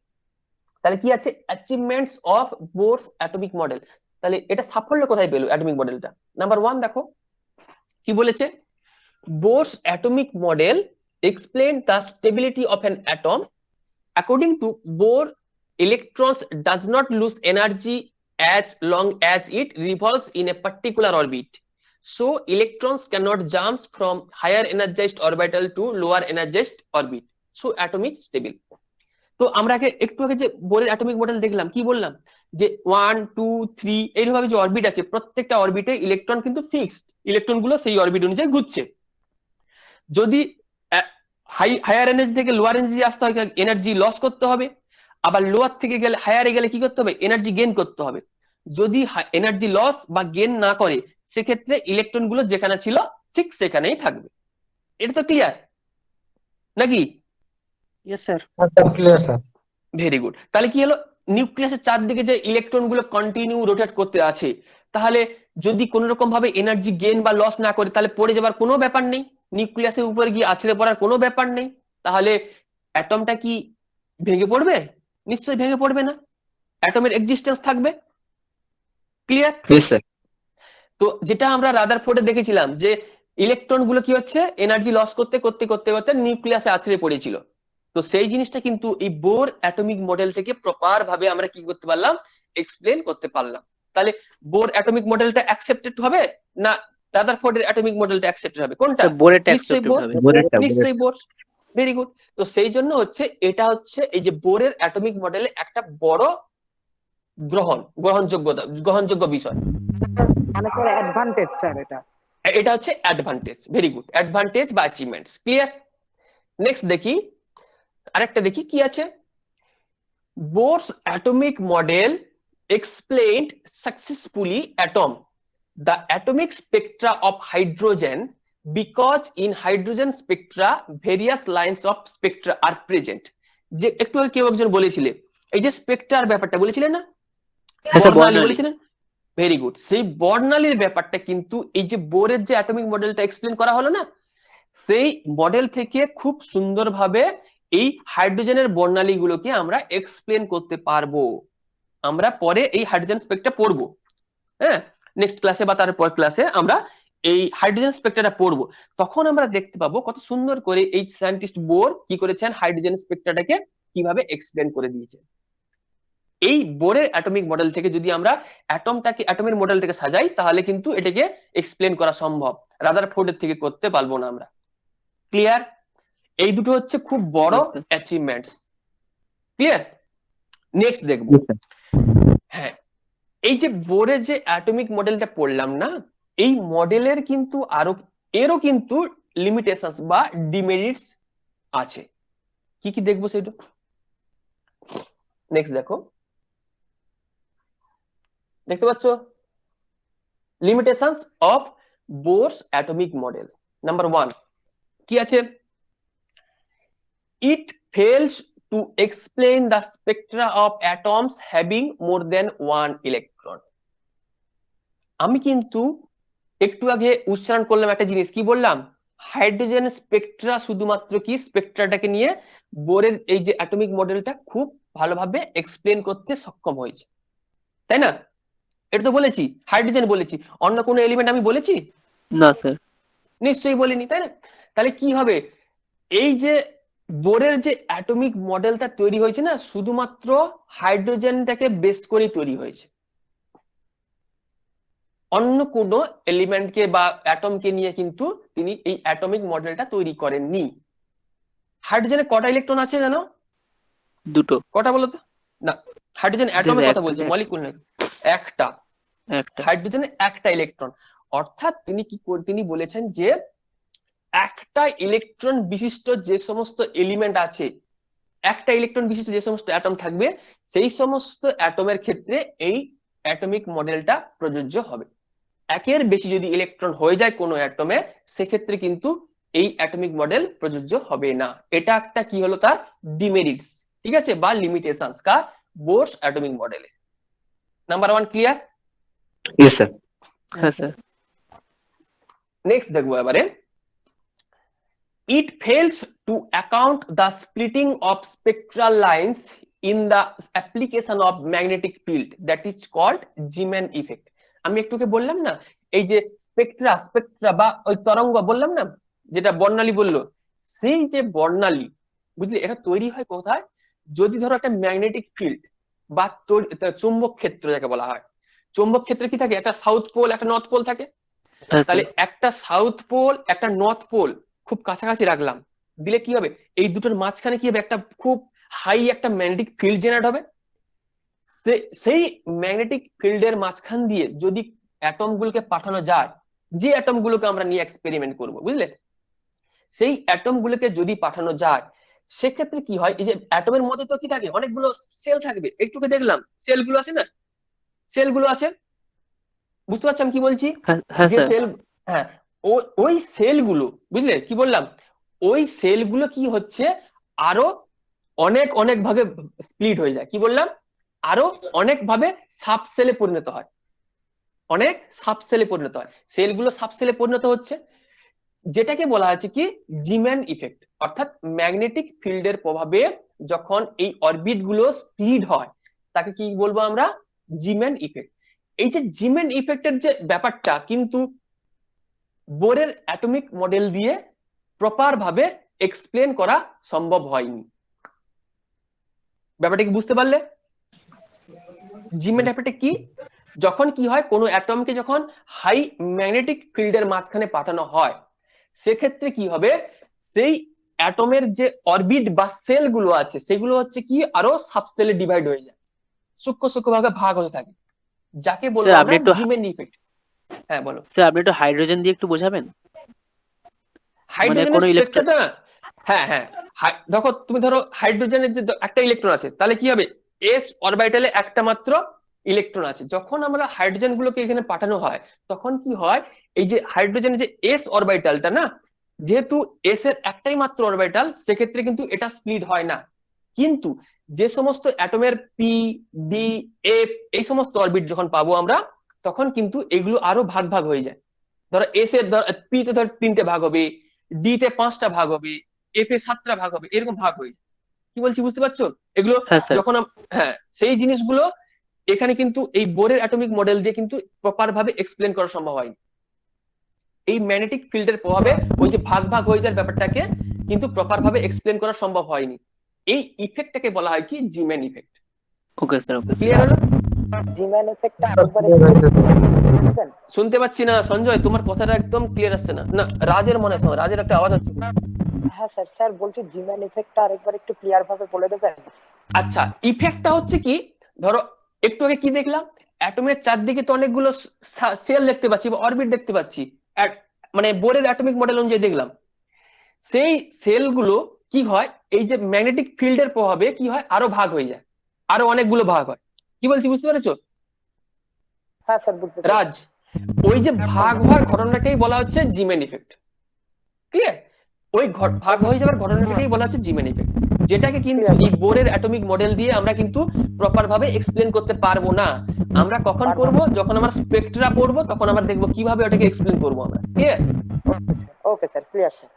Speaker 1: তাহলে কি আছে? Achievements of Bohr's atomic model. তাহলে এটা সাফল্য কোথায় পেলো অ্যাটমিক মডেলটা? নাম্বার 1 দেখো কি বলেছে, Bohr's atomic model explain the stability of an atom. According to Bohr, electrons does not lose energy as long as it revolves in a particular orbit. So electrons cannot jump from higher energized orbital to lower energized orbit. So atom is stable. তো আমরা একটু আগে যে বোরের atomic model দেখলাম, কি বললাম যে 1 2 3 এইভাবে যে অরবিট আছে, প্রত্যেকটা অরবিটে ইলেকট্রন কিন্তু ফিক্সড, ইলেকট্রন গুলো সেই অরবিট অনুযায়ী ঘুরছে। যদি হায়ার এনার্জি থেকে লোয়ার এনার্জি আসতে হয় এনার্জি লস করতে হবে, আবার লোয়ার থেকে গেলে হায়ারে গেলে কি করতে হবে? এনার্জি গেইন করতে হবে। যদি এনার্জি লস বা গেইন না করে সেক্ষেত্রে ইলেকট্রন গুলো যেখানে ছিল ঠিক সেখানেই থাকবে। এটা তো ক্লিয়ার নাকি?
Speaker 5: Yes sir.
Speaker 2: Clear sir.
Speaker 1: Very good. তাহলে কি হলো, নিউক্লিয়াসের চারদিকে যে ইলেকট্রন গুলো কন্টিনিউ রোটেট করতে আছে, তাহলে যদি কোন রকম ভাবে এনার্জি গেইন বা লস না করে তাহলে পড়ে যাবার কোনো ব্যাপার নেই, নিউক্লিয়াসের উপরে গিয়ে আছড়ে পড়ার কোনো ব্যাপার নেই। তাহলে অ্যাটমটা কি ভেঙে পড়বে? নিশ্চয়ই ভেঙে পড়বে না, অ্যাটমের এক্সিস্টেন্স থাকবে। ক্লিয়ার?
Speaker 6: Yes, sir.
Speaker 1: তো যেটা আমরা রাদারফোর্ডে দেখেছিলাম যে ইলেকট্রন গুলো কি হচ্ছে এনার্জি লস করতে করতে করতে করতে নিউক্লিয়াসে আছড়ে পড়েছিল, তো সেই জিনিসটা কিন্তু এই বোর অ্যাটমিক মডেল থেকে প্রপার ভাবে আমরা কি করতে পারলাম? এক্সপ্লেন করতে পারলাম। তাহলে বোর অ্যাটমিক মডেলটা অ্যাকসেপ্টেড হবে না রাদারফোর্ডের অ্যাটমিক মডেলটা অ্যাকসেপ্টেড হবে? কোনটা?
Speaker 8: স্যার বোরেরটা
Speaker 1: নিশ্চয়ই
Speaker 8: অ্যাকসেপ্টেড
Speaker 1: বোর,
Speaker 8: হবে।
Speaker 1: নিশ্চয়ই বোর। Very good. তো সেই জন্য হচ্ছে এটা হচ্ছে এই যে বোরের অ্যাটমিক মডেলে একটা বড় গ্রহণযোগ্য বিষয়।
Speaker 5: মানে স্যার অ্যাডভান্টেজ স্যার এটা।
Speaker 1: এটা হচ্ছে অ্যাডভান্টেজ। ভেরি গুড, অ্যাডভান্টেজ বা অ্যাচিভমেন্টস। ক্লিয়ার? নেক্সট দেখি, আরেকটা দেখি কি আছে। Bohr's atomic model explained successfully the atomic spectra of hydrogen, because in hydrogen spectra various lines of spectra are present. যে একটু আগে কেউ একজন বলেছিলেন এই যে স্পেকট্রার ব্যাপারটা বলেছিলেন না,
Speaker 8: হ্যাঁ স্যার,
Speaker 1: বর্ণালী
Speaker 8: বর্ণালী।
Speaker 1: বলেছিলেন। Very good. সেই বর্ণালীর ব্যাপারটা কিন্তু এই যে বোরের যে অ্যাটমিক মডেলটা এক্সপ্লেন করা হলো না, সেই মডেল থেকে খুব সুন্দরভাবে এই হাইড্রোজেনের বর্ণালী গুলোকে আমরা এক্সপ্লেন করতে পারবো। আমরা পরে এই হাইড্রোজেন স্পেকট্রা পড়বো, হ্যাঁ নেক্সট ক্লাসে বা তারপর ক্লাসে আমরা এই হাইড্রোজেন স্পেকট্রাটা পড়বো। তখন আমরা দেখতে পাবো কত সুন্দর করে এই সায়েন্টিস্ট বোর কি করেছেন, হাইড্রোজেন স্পেকট্রাটাকে কিভাবে এক্সপ্লেন করে দিয়েছে। এই বোরের অ্যাটমিক মডেল থেকে যদি আমরা অ্যাটমের মডেলটাকে সাজাই তাহলে কিন্তু এটাকে এক্সপ্লেন করা সম্ভব, রাদারফোর্ডের থেকে করতে পারবো না আমরা। ক্লিয়ার? এই দুটো হচ্ছে খুব বড়
Speaker 8: Yes, sir.
Speaker 1: Achievements. Clear? Next দেখবো।
Speaker 6: Yes, sir.
Speaker 1: হ্যাঁ, এই যে বোরের যে অ্যাটমিক মডেলটা পড়লাম না, এই মডেলের কিন্তু এরও কিন্তু লিমিটেশনস বা ডিমেরিটস আছে। কি কি দেখবো সেটা নেক্সট দেখো, দেখতে পাচ্ছ limitations of Bohr's atomic model. Number 1 কি আছে? It fails to explain the spectra of atoms having more than one electron. আমি কিন্তু একটু আগে উচ্চারণ করলাম একটা জিনিস, কি বললাম? হাইড্রোজেন স্পেকট্রা শুধুমাত্র কি স্পেকট্রাটাকে নিয়ে বোরের এই যে অ্যাটমিক মডেলটা খুব ভালোভাবে এক্সপ্লেন করতে সক্ষম হয়েছে, তাই না? এটা তো বলেছি হাইড্রোজেন বলেছি, অন্য কোনো এলিমেন্ট আমি বলেছি?
Speaker 8: না স্যার।
Speaker 1: নিশ্চয়ই বলিনি, তাই না? তাহলে কি হবে, এই যে বোরের যে অ্যাটমিক মডেলটা তৈরি হয়েছে না, শুধুমাত্র হাইড্রোজেনটাকে বেস করে তৈরি হয়েছে। অন্য কোনো এলিমেন্টকে বা অ্যাটমকে নিয়ে কিন্তু তিনি এই অ্যাটমিক মডেলটা তৈরি করেননি। হাইড্রোজেনে কটা ইলেকট্রন আছে জানো?
Speaker 8: দুটো।
Speaker 1: কটা বলো তো? না, হাইড্রোজেন অ্যাটমের কথা
Speaker 8: একটা
Speaker 1: বলছি,
Speaker 8: যে
Speaker 1: মলিকুল নয়। একটা।
Speaker 8: একটা
Speaker 1: হাইড্রোজেনে একটা ইলেকট্রন। অর্থাৎ তিনি বলেছেন যে একটা ইলেকট্রন বিশিষ্ট যে সমস্ত এলিমেন্ট আছে, একটা ইলেকট্রন বিশিষ্ট যে সমস্ত অ্যাটম থাকবে, সেই সমস্ত অ্যাটমের ক্ষেত্রে এই অ্যাটমিক মডেলটা প্রযোজ্য হবে। একের বেশি যদি ইলেকট্রন হয়ে যায় কোনো অ্যাটমে, সেক্ষেত্রে কিন্তু এই অ্যাটমিক মডেল প্রযোজ্য হবে না। এটা একটা কি হলো তার ডিমেরিটস, ঠিক আছে, বা লিমিটেশনস কার বোরস অ্যাটমিক মডেলের। Number 1 clear?
Speaker 6: Yes sir.
Speaker 8: হ্যাঁ স্যার।
Speaker 1: নেক্সট দেখবো এবারে, it fails to account the splitting of spectral lines in the application of magnetic field that is called Zeeman effect. আমি একটুকে বললাম না, এই যে স্পেকট্রা বা ওই তরঙ্গ বললাম না, যেটা বর্ণালী বললো, সেই যে বর্ণালী, বুঝলি, এটা তৈরি হয় কোথায়? যদি ধরো একটা ম্যাগনেটিক ফিল্ড বা চুম্বক ক্ষেত্র যাকে বলা হয়, চুম্বক ক্ষেত্রে কি থাকে? একটা সাউথ পোল, একটা নর্থ পোল থাকে।
Speaker 8: হ্যাঁ
Speaker 1: তাহলে
Speaker 8: স্যার।
Speaker 1: একটা সাউথ পোল একটা নর্থ পোল খুব কাছাকাছি রাখলাম, দিলে কি হবে? এই দুটোর মাঝখানে কি হবে? একটা খুব হাই একটা ম্যাগনেটিক ফিল্ড জেনারেট হবে। সেই ম্যাগনেটিক ফিল্ডের মাঝখান দিয়ে যদি অ্যাটম গুলোকে পাঠানো যায়, যে অ্যাটম গুলোকে আমরা নিয়ে এক্সপেরিমেন্ট করব, বুঝলে, সেই অ্যাটম গুলোকে যদি পাঠানো যায়, সেক্ষেত্রে কি হয়? এই যে অ্যাটমের মধ্যে তো কি থাকে? অনেকগুলো সেল থাকবে। একটুকে দেখলাম সেলগুলো আছে না, সেলগুলো আছে, বুঝতে পারছি আমি কি বলছি?
Speaker 8: হ্যাঁ
Speaker 1: যে
Speaker 8: স্যার।
Speaker 1: সেল, হ্যাঁ, ওই সেলগুলো, বুঝলে কি বললাম? ওই সেলগুলো কি হচ্ছে? আরো অনেক অনেক ভাগে স্প্লিট হয়ে যায়। কি বললাম? আরো অনেক ভাবে সাব সেলে পরিণত হয়, অনেক সাব সেলে পরিণত হয়। সেলগুলো সাব সেলে পরিণত হচ্ছে, যেটাকে বলা হচ্ছে কি জিম্যান ইফেক্ট। অর্থাৎ ম্যাগনেটিক ফিল্ডের প্রভাবে যখন এই অরবিট গুলো স্প্লিড হয়, তাকে কি বলবো আমরা? জিম্যান ইফেক্ট। এই যে জিম্যান ইফেক্টের যে ব্যাপারটা, কিন্তু বোরের অ্যাটমিক মডেল দিয়ে প্রপার ভাবে এক্সপ্লেন করা সম্ভব হয়নি। ব্যাপারটা কি বুঝতে পারলে? জিম্যান ইফেক্টটা কি? যখন কি হয়, কোনো অ্যাটমকে যখন হাই ম্যাগনেটিক ফিল্ডের মাঝখানে পাঠানো হয়, সেক্ষেত্রে কি হবে? সেই অ্যাটমের যে অরবিট বা সেল গুলো আছে, সেগুলো হচ্ছে কি আরো সাবসেলে ডিভাইড হয়ে যায়, সূক্ষ্ম সূক্ষ্ম ভাবে ভাগ হতে থাকে, যাকে বলবো
Speaker 8: স্যার
Speaker 1: আমরা
Speaker 8: আপনি একটু
Speaker 1: জিমেন ইফেক্ট। হ্যাঁ বলো।
Speaker 8: স্যার আপনি একটু হাইড্রোজেন দিয়ে একটু বোঝাবেন, মানে
Speaker 1: হাইড্রোজেনের
Speaker 8: কোনো ইলেকট্রন।
Speaker 1: স্পেকট্রামটা, হ্যাঁ হ্যাঁ, দেখো তুমি ধরো হাইড্রোজেনের যে একটা ইলেকট্রন আছে, তাহলে কি হবে? এস অরবিটালে একটা মাত্র ইলেকট্রন আছে। যখন আমরা হাইড্রোজেন গুলোকে এখানে পাঠানো হয়, তখন কি হয়? এই যে হাইড্রোজেনের যে এস অরবিটালটা না, যেহেতু এস এর একটাই মাত্র অরবিটাল, সেক্ষেত্রে কিন্তু এটা স্প্লিড হয় না। কিন্তু যে সমস্ত অ্যাটমের পি, ডি, এফ, এই সমস্ত অরবিট যখন পাবো আমরা, তখন কিন্তু এগুলো আরো ভাগ ভাগ হয়ে যায়। ধরো এস এর পি তে ধর 3টে ভাগ হবে, ডি তে 5টা ভাগ হবে, এফ এ 7টা ভাগ হবে, এরকম ভাগ হয়ে যায়। কি বলছি বুঝতে পারছো? এগুলো
Speaker 8: হ্যাঁ স্যার।
Speaker 1: যখন হ্যাঁ, সেই জিনিসগুলো এখানে কিন্তু এই বোরের অ্যাটমিক মডেল দিয়ে কিন্তু প্রপার ভাবে এক্সপ্লেন করা সম্ভব হয়নি। এই ম্যাগনেটিক ফিল্ডের প্রভাবে ওই যে ভাগ ভাগ হয়ে যাওয়ার ব্যাপারটাকে কিন্তু প্রপার ভাবে এক্সপ্লেন করা সম্ভব হয়নি। এই ইফেক্টটাকে বলা হয় কি Zeeman effect.
Speaker 8: Okay sir. Okay sir.
Speaker 1: Clear হলো?
Speaker 4: জিম্যান এফেক্টটা
Speaker 1: শুনতে পাচ্ছি না সঞ্জয়, তোমার কথাটা একদম ক্লিয়ার আসছে না। না, রাজের মনে হয়, রাজের একটা আওয়াজ হচ্ছে।
Speaker 4: হ্যাঁ স্যার, স্যার বলছি জিম্যান এফেক্টটা আরেকবার একটু ক্লিয়ার ভাবে বলে দেবেন?
Speaker 1: আচ্ছা, ইফেক্টটা হচ্ছে কি, ধরো একটু আগে কি দেখলাম? অ্যাটমের চারদিকে তো অনেকগুলো সেল দেখতে পাচ্ছি বা অরবিট দেখতে পাচ্ছি, মানে বোরের অ্যাটমিক মডেল অনুযায়ী দেখলাম। সেই সেলগুলো কি হয়? এই যে ম্যাগনেটিক ফিল্ডের প্রভাবে কি হয়? আরো ভাগ হয়ে যায়, আরো অনেকগুলো ভাগ হয়। কি বলছি বুঝতে পেরেছো
Speaker 4: হ্যাঁ স্যার, বুঝতে
Speaker 1: রাজ? ওই যে ভাগ হওয়ার ঘটনাটাকেই বলা হচ্ছে জিমেন ইফেক্ট। ক্লিয়ার? ওই ভাগ হয়ে যাওয়ার ঘটনাটাকেই বলা হচ্ছে জিমেন ইফেক্ট, যেটাকে কিন্তু এই বোরের অ্যাটমিক মডেল দিয়ে আমরা কিন্তু প্রপার ভাবে এক্সপ্লেন করতে পারবো না। আমরা কখন করব? যখন আমরা স্পেকট্রা পড়বো, তখন আমরা দেখবো কিভাবে ওটাকে এক্সপ্লেন করবো আমরা। Clear?
Speaker 4: Okay sir, clear sir.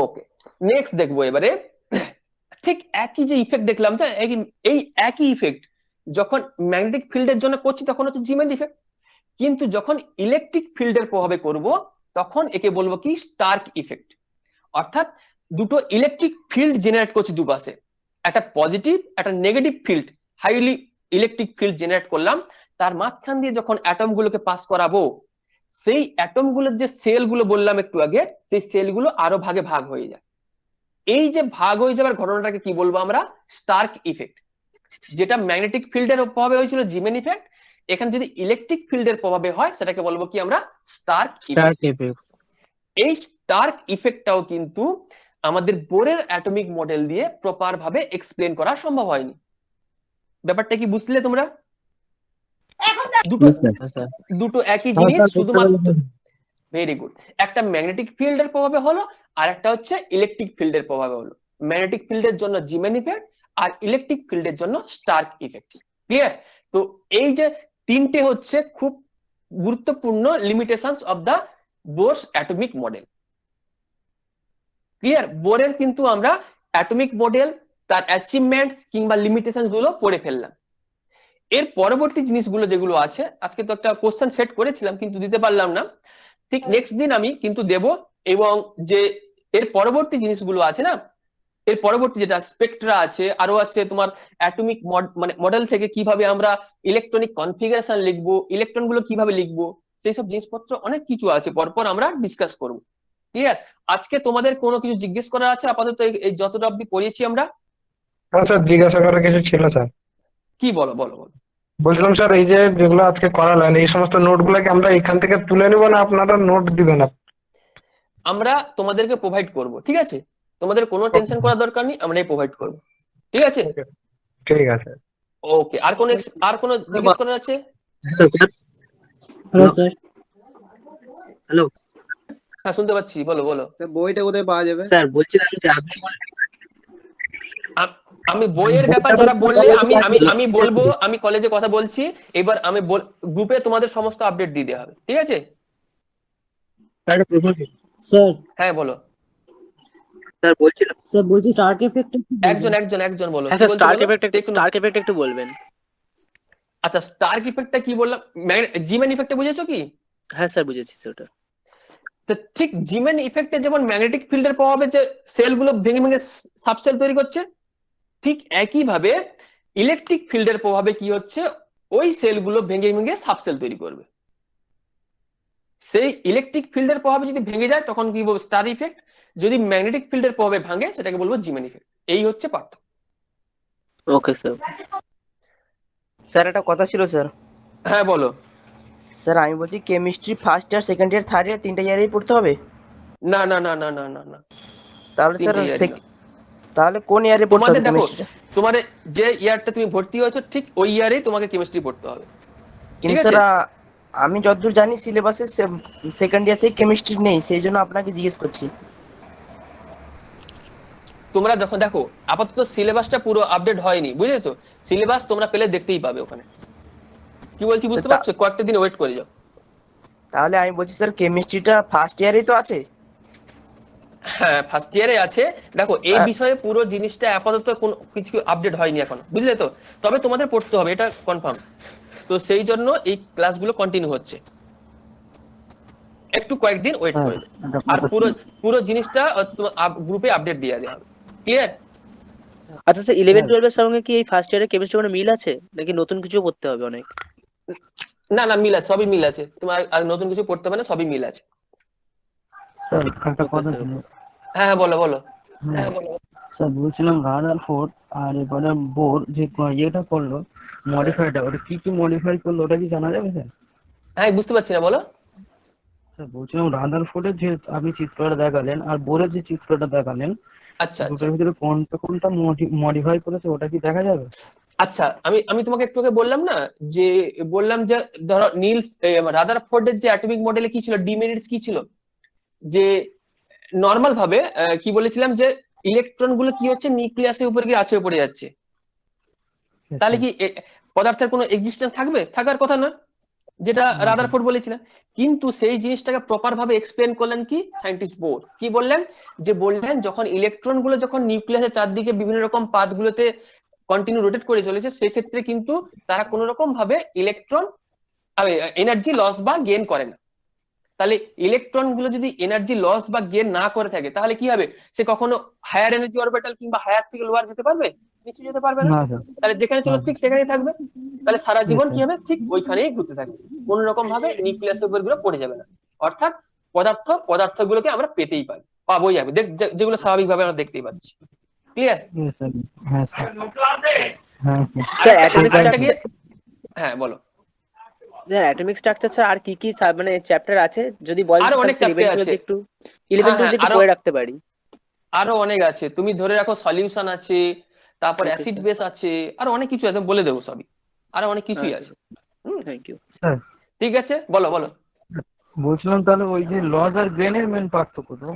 Speaker 1: Okay, next দেখবো এবারে। ঠিক একই যে ইফেক্ট দেখলাম, তো এই একই ইফেক্ট যখন ম্যাগনেটিক ফিল্ডের জন্য করছি, তখন হচ্ছে জিমেন ইফেক্ট। কিন্তু যখন ইলেকট্রিক ফিল্ডের প্রভাবে করব, তখন একে বলবো কি স্টার্ক ইফেক্ট। অর্থাৎ দুটো ইলেকট্রিক ফিল্ড জেনারেট করছি দুপাশে, একটা পজিটিভ একটা negative field, highly electric field generate করলাম, তার মাঝখান দিয়ে যখন অ্যাটম গুলোকে পাস করাবো, সেই অ্যাটম গুলোর যে সেল গুলো বললাম একটু আগে, সেই সেল গুলো আরো ভাগে ভাগ হয়ে যায়। এই যে ভাগ হয়ে যাবার ঘটনাটাকে কি বলবো আমরা? Stark effect. যেটা ম্যাগনেটিক ফিল্ডের প্রভাবে হয়েছিল জিমেন ইফেক্ট, এখানে যদি ইলেকট্রিক ফিল্ডের প্রভাবে হয় সেটাকে বলবো কি আমরা? Stark effect. এই স্টার্ক ইফেক্টটাও কিন্তু আমাদের বোরের অ্যাটমিক মডেল দিয়ে প্রপার ভাবে এক্সপ্লেন করা সম্ভব হয়নি। ব্যাপারটা কি বুঝলে তোমরা? দুটো দুটো একই জিনিস, শুধুমাত্র ভেরি গুড। একটা ম্যাগনেটিক ফিল্ডের প্রভাবে হলো, আর একটা হচ্ছে ইলেকট্রিক ফিল্ডের প্রভাবে হলো। ম্যাগনেটিক ফিল্ডের জন্য জিমেন ইফেক্ট, আর ইলেকট্রিক ফিল্ডের জন্য স্টার্ক ইফেক্ট। ক্লিয়ার? তো এই যে তিনটে হচ্ছে খুব গুরুত্বপূর্ণ limitations of the Bohr's atomic model. Clear? বোরের কিন্তু আমরা অ্যাটমিক মডেল, তার অ্যাচিভমেন্টস কিংবা লিমিটেশন গুলো পড়ে ফেললাম। এর পরবর্তী জিনিসগুলো যেগুলো আছে, আজকে তো একটা কোশ্চেন সেট করেছিলাম কিন্তু দিতে পারলাম না, ঠিক নেক্সট দিন আমি কিন্তু দেব। এবং যে এর পরবর্তী জিনিসগুলো আছে না, এর পরবর্তী যেটা স্পেকট্রা আছে, আরো আছে তোমার অ্যাটমিক মানে মডেল থেকে কিভাবে আমরা ইলেকট্রনিক কনফিগারেশন লিখবো, ইলেকট্রন গুলো কিভাবে লিখবো, সেই সব জিনিসপত্র অনেক কিছু আছে, পরপর আমরা ডিসকাস করব। ক্লিয়ার? আজকে তোমাদের কোনো কিছু জিজ্ঞেস করা আছে আপাতত এই যতটা অব্দি পড়িয়েছি আমরা?
Speaker 2: হ্যাঁ স্যার, জিজ্ঞাসা করার কিছু ছিল স্যার।
Speaker 1: কি বলো বলো বলো।
Speaker 2: বলছিলাম স্যার, এই যে যেগুলো আজকে করালেন, এই সমস্ত নোটগুলো কি আমরা এখান থেকে তুলে নিব, না আপনারা নোট দিবেন?
Speaker 1: আমরা তোমাদেরকে প্রোভাইড করব, ঠিক আছে? তোমাদের কোনো টেনশন করার দরকার নেই, আমরাই প্রোভাইড করব, ঠিক আছে?
Speaker 2: ঠিক আছে।
Speaker 1: ওকে, আর কোনো জিজ্ঞেস করার আছে?
Speaker 4: Hello sir. হ্যালো
Speaker 1: হ্যাঁ শুনতে পাচ্ছি, বলো বলো।
Speaker 10: বইটা কোথায় পাওয়া যাবে?
Speaker 4: স্যার, বলছিলাম যে আপনি
Speaker 1: আমি বইয়ের ব্যাপার যারা বললে আমি আমি আমি বলবো, আমি কলেজে কথা বলছি, এবার আমি গ্রুপে তোমাদের সমস্ত আপডেট দিয়ে দেওয়া হবে, ঠিক আছে?
Speaker 4: স্যার
Speaker 1: হ্যাঁ বলো।
Speaker 4: স্যার বলছিলাম, স্যার বলছি স্টার্ক এফেক্ট
Speaker 1: একজন বলো।
Speaker 8: হ্যাঁ
Speaker 1: কি
Speaker 8: স্যার,
Speaker 1: বলছো
Speaker 8: স্টার্ক
Speaker 1: বলো?
Speaker 8: এফেক্ট একটু বলবেন।
Speaker 1: আচ্ছা, স্টার্ক ইফেক্টটা কি বললাম? জিমেন ইফেক্টে বুঝেছো কি?
Speaker 8: হ্যাঁ স্যার, বুঝেছি স্যার ওটা।
Speaker 1: তো ঠিক জিমেন ইফেক্টে যেমন ম্যাগনেটিক ফিল্ডের প্রভাবে যে সেলগুলো ভেঙে ভেঙে সাবসেল তৈরি করছে, ঠিক একই ভাবে ইলেকট্রিক ফিল্ডের প্রভাবে কি হচ্ছে, ওই সেলগুলো ভেঙে ভেঙে সাবসেল তৈরি করবে। সেই ইলেকট্রিক ফিল্ডের প্রভাবে যদি ভেঙে যায় তখন কি বলবো? Star effect. যদি ম্যাগনেটিক ফিল্ডের প্রভাবে ভাঙে সেটাকে বলবো জিমেন ইফেক্ট। এই হচ্ছে পার্থক্য।
Speaker 8: Okay sir.
Speaker 4: স্যার একটা কথা ছিল স্যার।
Speaker 1: হ্যাঁ বলো।
Speaker 4: স্যার আমি বলছি, chemistry first year, second year, third year তিনটা ইয়ারেই পড়তে হবে?
Speaker 1: না না না না না না না,
Speaker 4: তাহলে স্যার
Speaker 1: তিনটে year না।
Speaker 4: তাহলে কোন ইয়ারে পড়তে
Speaker 1: তোমাদের
Speaker 4: হবে
Speaker 1: দেখো,
Speaker 4: কেমিস্ট্রি?
Speaker 1: তোমার যে ইয়ারটা তুমি ভর্তি হয়েছো ঠিক ওই ইয়ারেই তোমাকে কেমিস্ট্রি পড়তে হবে, ঠিক
Speaker 4: কিন্তু
Speaker 1: আছে?
Speaker 4: স্যার আমি যতদূর জানি সিলেবাসে সেকেন্ড ইয়ার থেকে কেমিস্ট্রি নেই, সেই জন্য আপনাকে জিজ্ঞেস করছি।
Speaker 1: তোমরা যখন দেখো, আপাতত সিলেবাসটা পুরো আপডেট হয়নি, বুঝেছো? সিলেবাস তোমরা পেলে দেখতেই পাবে ওখানে। কি বলছি বুঝতে পারছো? কয়েকটা দিন ওয়েট করে যাও।
Speaker 4: তাহলে আমি বলছি স্যার, কেমিস্ট্রিটা ফার্স্ট ইয়ারেই তো আছে?
Speaker 1: হ্যাঁ ফার্স্ট ইয়ারে আছে। দেখো এই বিষয়ে পুরো জিনিসটা আপাতত কোনো কিছু আপডেট হয়নি এখনো, বুঝলে তো? তবে তোমাদের পড়তে হবে, এটা কনফার্ম। তো সেই জন্য এই ক্লাসগুলো কন্টিনিউ হচ্ছে, একটু কয়েকদিন ওয়েট করে যাও। আর পুরো জিনিসটা গ্রুপে আপডেট দিয়ে দেওয়া হবে। ক্লিয়ার?
Speaker 8: আচ্ছা স্যার, 11-12 এর সঙ্গে কি এই ফার্স্ট ইয়ারের কেমিস্ট্রি কোনো মিল আছে, নাকি নতুন কিছু পড়তে হবে অনেক?
Speaker 1: না না, মিল আছে, সবই মিল আছে। তোমার আর নতুন কিছু পড়তে হবে না, সবই মিল আছে।
Speaker 4: স্যার একটা
Speaker 8: Okay,
Speaker 4: কথা
Speaker 8: sir,
Speaker 4: ছিল।
Speaker 8: okay, sir.
Speaker 1: হ্যাঁ বলো বলো।
Speaker 4: স্যার বলছিলাম, রাদারফোর্ড আর এবারে বোর যে ইয়েটা করলো, মডিফাইটা, ওটা কি কি মডিফাই করলো ওটা কি জানা যাবে স্যার?
Speaker 1: হ্যাঁ বুঝতে পারছি না, বলো।
Speaker 4: স্যার বলছিলাম, রাদারফোর্ডের যে আপনি চিত্রটা দেখালেন আর বোরের যে চিত্রটা দেখালেন,
Speaker 1: আচ্ছা আচ্ছা
Speaker 4: দুটোর ভিতরে কোনটা কোনটা মডিফাই করেছে ওটা কি দেখা যাবে?
Speaker 1: আচ্ছা, আমি তোমাকে একটু আগে বললাম না, যে বললাম যে ধরো নিলস রাদারফোর্ডের যে অ্যাটমিক মডেলে কি ছিল, ডিমেরিটস কি ছিল, যে নর্মাল ভাবে কি বলেছিলাম, যে ইলেকট্রন গুলো কি হচ্ছে, নিউক্লিয়াসের উপর গিয়ে আছে পড়ে যাচ্ছে। তাহলে কি পদার্থের কোনো এক্সিস্টেন্স থাকবে? থাকার কথা না, যেটা রাদারফোর্ড বলেছিলেন। কিন্তু সেই জিনিসটাকে প্রপার ভাবে এক্সপ্লেন করলেন কি সায়েন্টিস্ট বোর। কি বললেন? যে বললেন যখন ইলেকট্রন গুলো যখন নিউক্লিয়াসের চারদিকে বিভিন্ন রকম পাথগুলোতে কন্টিনিউ রোটেট করে চলেছে, সেক্ষেত্রে কিন্তু তারা কোনো রকম ভাবে ইলেকট্রন এনার্জি লস বা গেইন করে না। তাহলে ইলেকট্রন গুলো যদি এনার্জি লস বা গেইন না করে থাকে, তাহলে কি হবে? সে কখনো হায়ার এনার্জি অরবিটাল কিংবা হায়ার থেকে লোয়ার যেতে পারবে? নিচে যেতে পারবে না। তাহলে যেখানে ছিল ঠিক সেখানেই থাকবে। তাহলে সারা জীবন
Speaker 4: Yes,
Speaker 1: কি হবে, ঠিক ওইখানেই ঘুরতে থাকবে, কোন রকম ভাবে নিউক্লিয়াসের উপরগুলো পড়ে যাবে না। অর্থাৎ পদার্থগুলোকে আমরা পেতেই পাবোই যাবে, যেগুলো স্বাভাবিকভাবে আমরা দেখতেই পাচ্ছি। ক্লিয়ার?
Speaker 4: yes, sir. হ্যাঁ স্যার, হ্যাঁ স্যার।
Speaker 8: স্যার অ্যাটমিক
Speaker 1: আরেকটা
Speaker 8: স্ট্রাকচার,
Speaker 1: হ্যাঁ বলো।
Speaker 8: স্যার অ্যাটমিক স্ট্রাকচার ছাড়া আর কি কি মানে চ্যাপ্টার আছে যদি বলেন,
Speaker 1: আরো অনেক chapter আছে।
Speaker 8: একটু 11
Speaker 1: হ্যাঁ,
Speaker 8: একটু
Speaker 1: আরো
Speaker 8: পড়ে রাখতে পারি।
Speaker 1: আরো অনেক আছে, তুমি ধরে রাখো সলিউশন আছে, তারপর
Speaker 8: Okay,
Speaker 1: অ্যাসিড
Speaker 8: sir.
Speaker 1: বেস আছে, আরো অনেক কিছু আছে, বলে দেবো সবই, আরো অনেক কিছুই আছে।
Speaker 8: Thank you.
Speaker 4: স্যার
Speaker 1: ঠিক আছে, বলো বলো।
Speaker 4: বলছিলাম তাহলে ওই যে লস আর গ্রেনের মেন পার্থক্য তো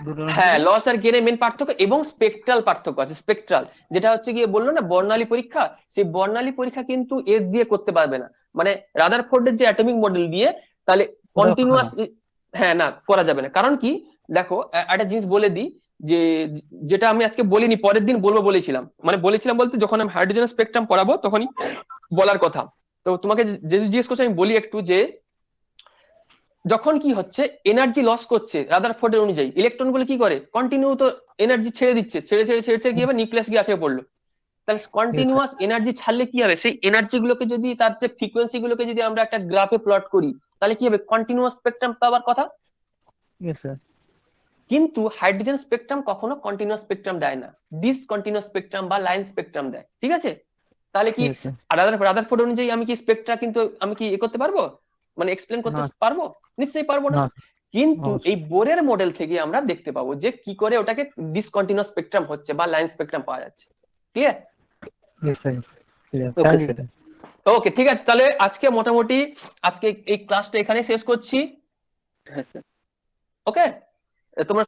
Speaker 4: দুটোর মধ্যে?
Speaker 1: হ্যাঁ, লস আর গেনের মেন পার্থক্য এবং স্পেকট্রাল পার্থক্য আছে। স্পেকট্রাল যেটা হচ্ছে গিয়ে বললো না বর্ণালী পরীক্ষা, সেই বর্ণালী পরীক্ষা কিন্তু এর দিয়ে করতে পারবে না, মানে রাদারফোর্ডের যে অ্যাটমিক মডেল দিয়ে, তাহলে কন্টিনিউয়াস, হ্যাঁ না করা যাবে না। কারণ কি দেখো, একটা জিনিস বলে দিই, যে যেটা আমি আজকে বলিনি, পরের দিন বলবো বলেছিলাম, মানে বলেছিলাম বলতে যখন আমি হাইড্রোজেন স্পেকট্রাম পড়াবো তখনই বলার কথা। তো তোমাকে যে জিজ্ঞেস করছো আমি বলি একটু, যে যখন কি হচ্ছে এনার্জি লস করছে রাদারফোর্ডের অনুযায়ী, ইলেকট্রন গুলো কি করে, কন্টিনিউ তো এনার্জি ছেড়ে দিচ্ছে, ছেড়ে ছেড়ে ছেড়ে ছেড়ে কি হবে, নিউক্লিয়াস গিয়ে আছড়ে পড়লো। তাহলে কন্টিনিউয়াস এনার্জি ছাড়লে কি হবে, সেই এনার্জি গুলোকে যদি, তার যে ফ্রিকোয়েন্সি গুলোকে যদি আমরা একটা গ্রাফে প্লট করি, তাহলে কি হবে, কন্টিনিউয়াস স্পেকট্রাম পাওয়ার কথা।
Speaker 4: Yes, sir.
Speaker 1: কিন্তু হাইড্রোজেন স্পেকট্রাম কখনো কন্টিনিউয়াস স্পেকট্রাম দেয় না, ডিসকন্টিনিউয়াস স্পেকট্রাম বা লাইন স্পেকট্রাম দেয়। ঠিক আছে, তাহলে কি
Speaker 4: Yes, sir.
Speaker 1: রাদারফোর্ড অনুযায়ী আমি কি স্পেকট্রা কিন্তু আমি কি করতে পারবো, মানে এক্সপ্লেন করতে
Speaker 4: না।
Speaker 1: পারবো? নিশ্চয়ই পারবো না।
Speaker 4: না।
Speaker 1: কিন্তু
Speaker 4: অবশ্যই।
Speaker 1: এই বোরের মডেল থেকে আমরা দেখতে পাবো যে কি করে ওটাকে ডিসকন্টিনিউয়াস স্পেকট্রাম হচ্ছে বা লাইন স্পেকট্রাম পাওয়া যাচ্ছে। Clear?
Speaker 4: Yes, sir. Clear.
Speaker 8: Okay,
Speaker 4: Thank you,
Speaker 8: sir.
Speaker 4: sir.
Speaker 1: ওকে, ঠিক আছে, তাহলে আজকে মোটামুটি আজকে এই ক্লাসটা এখানে শেষ করছি।
Speaker 8: হ্যাঁ স্যার।
Speaker 1: ওকে, তোমরা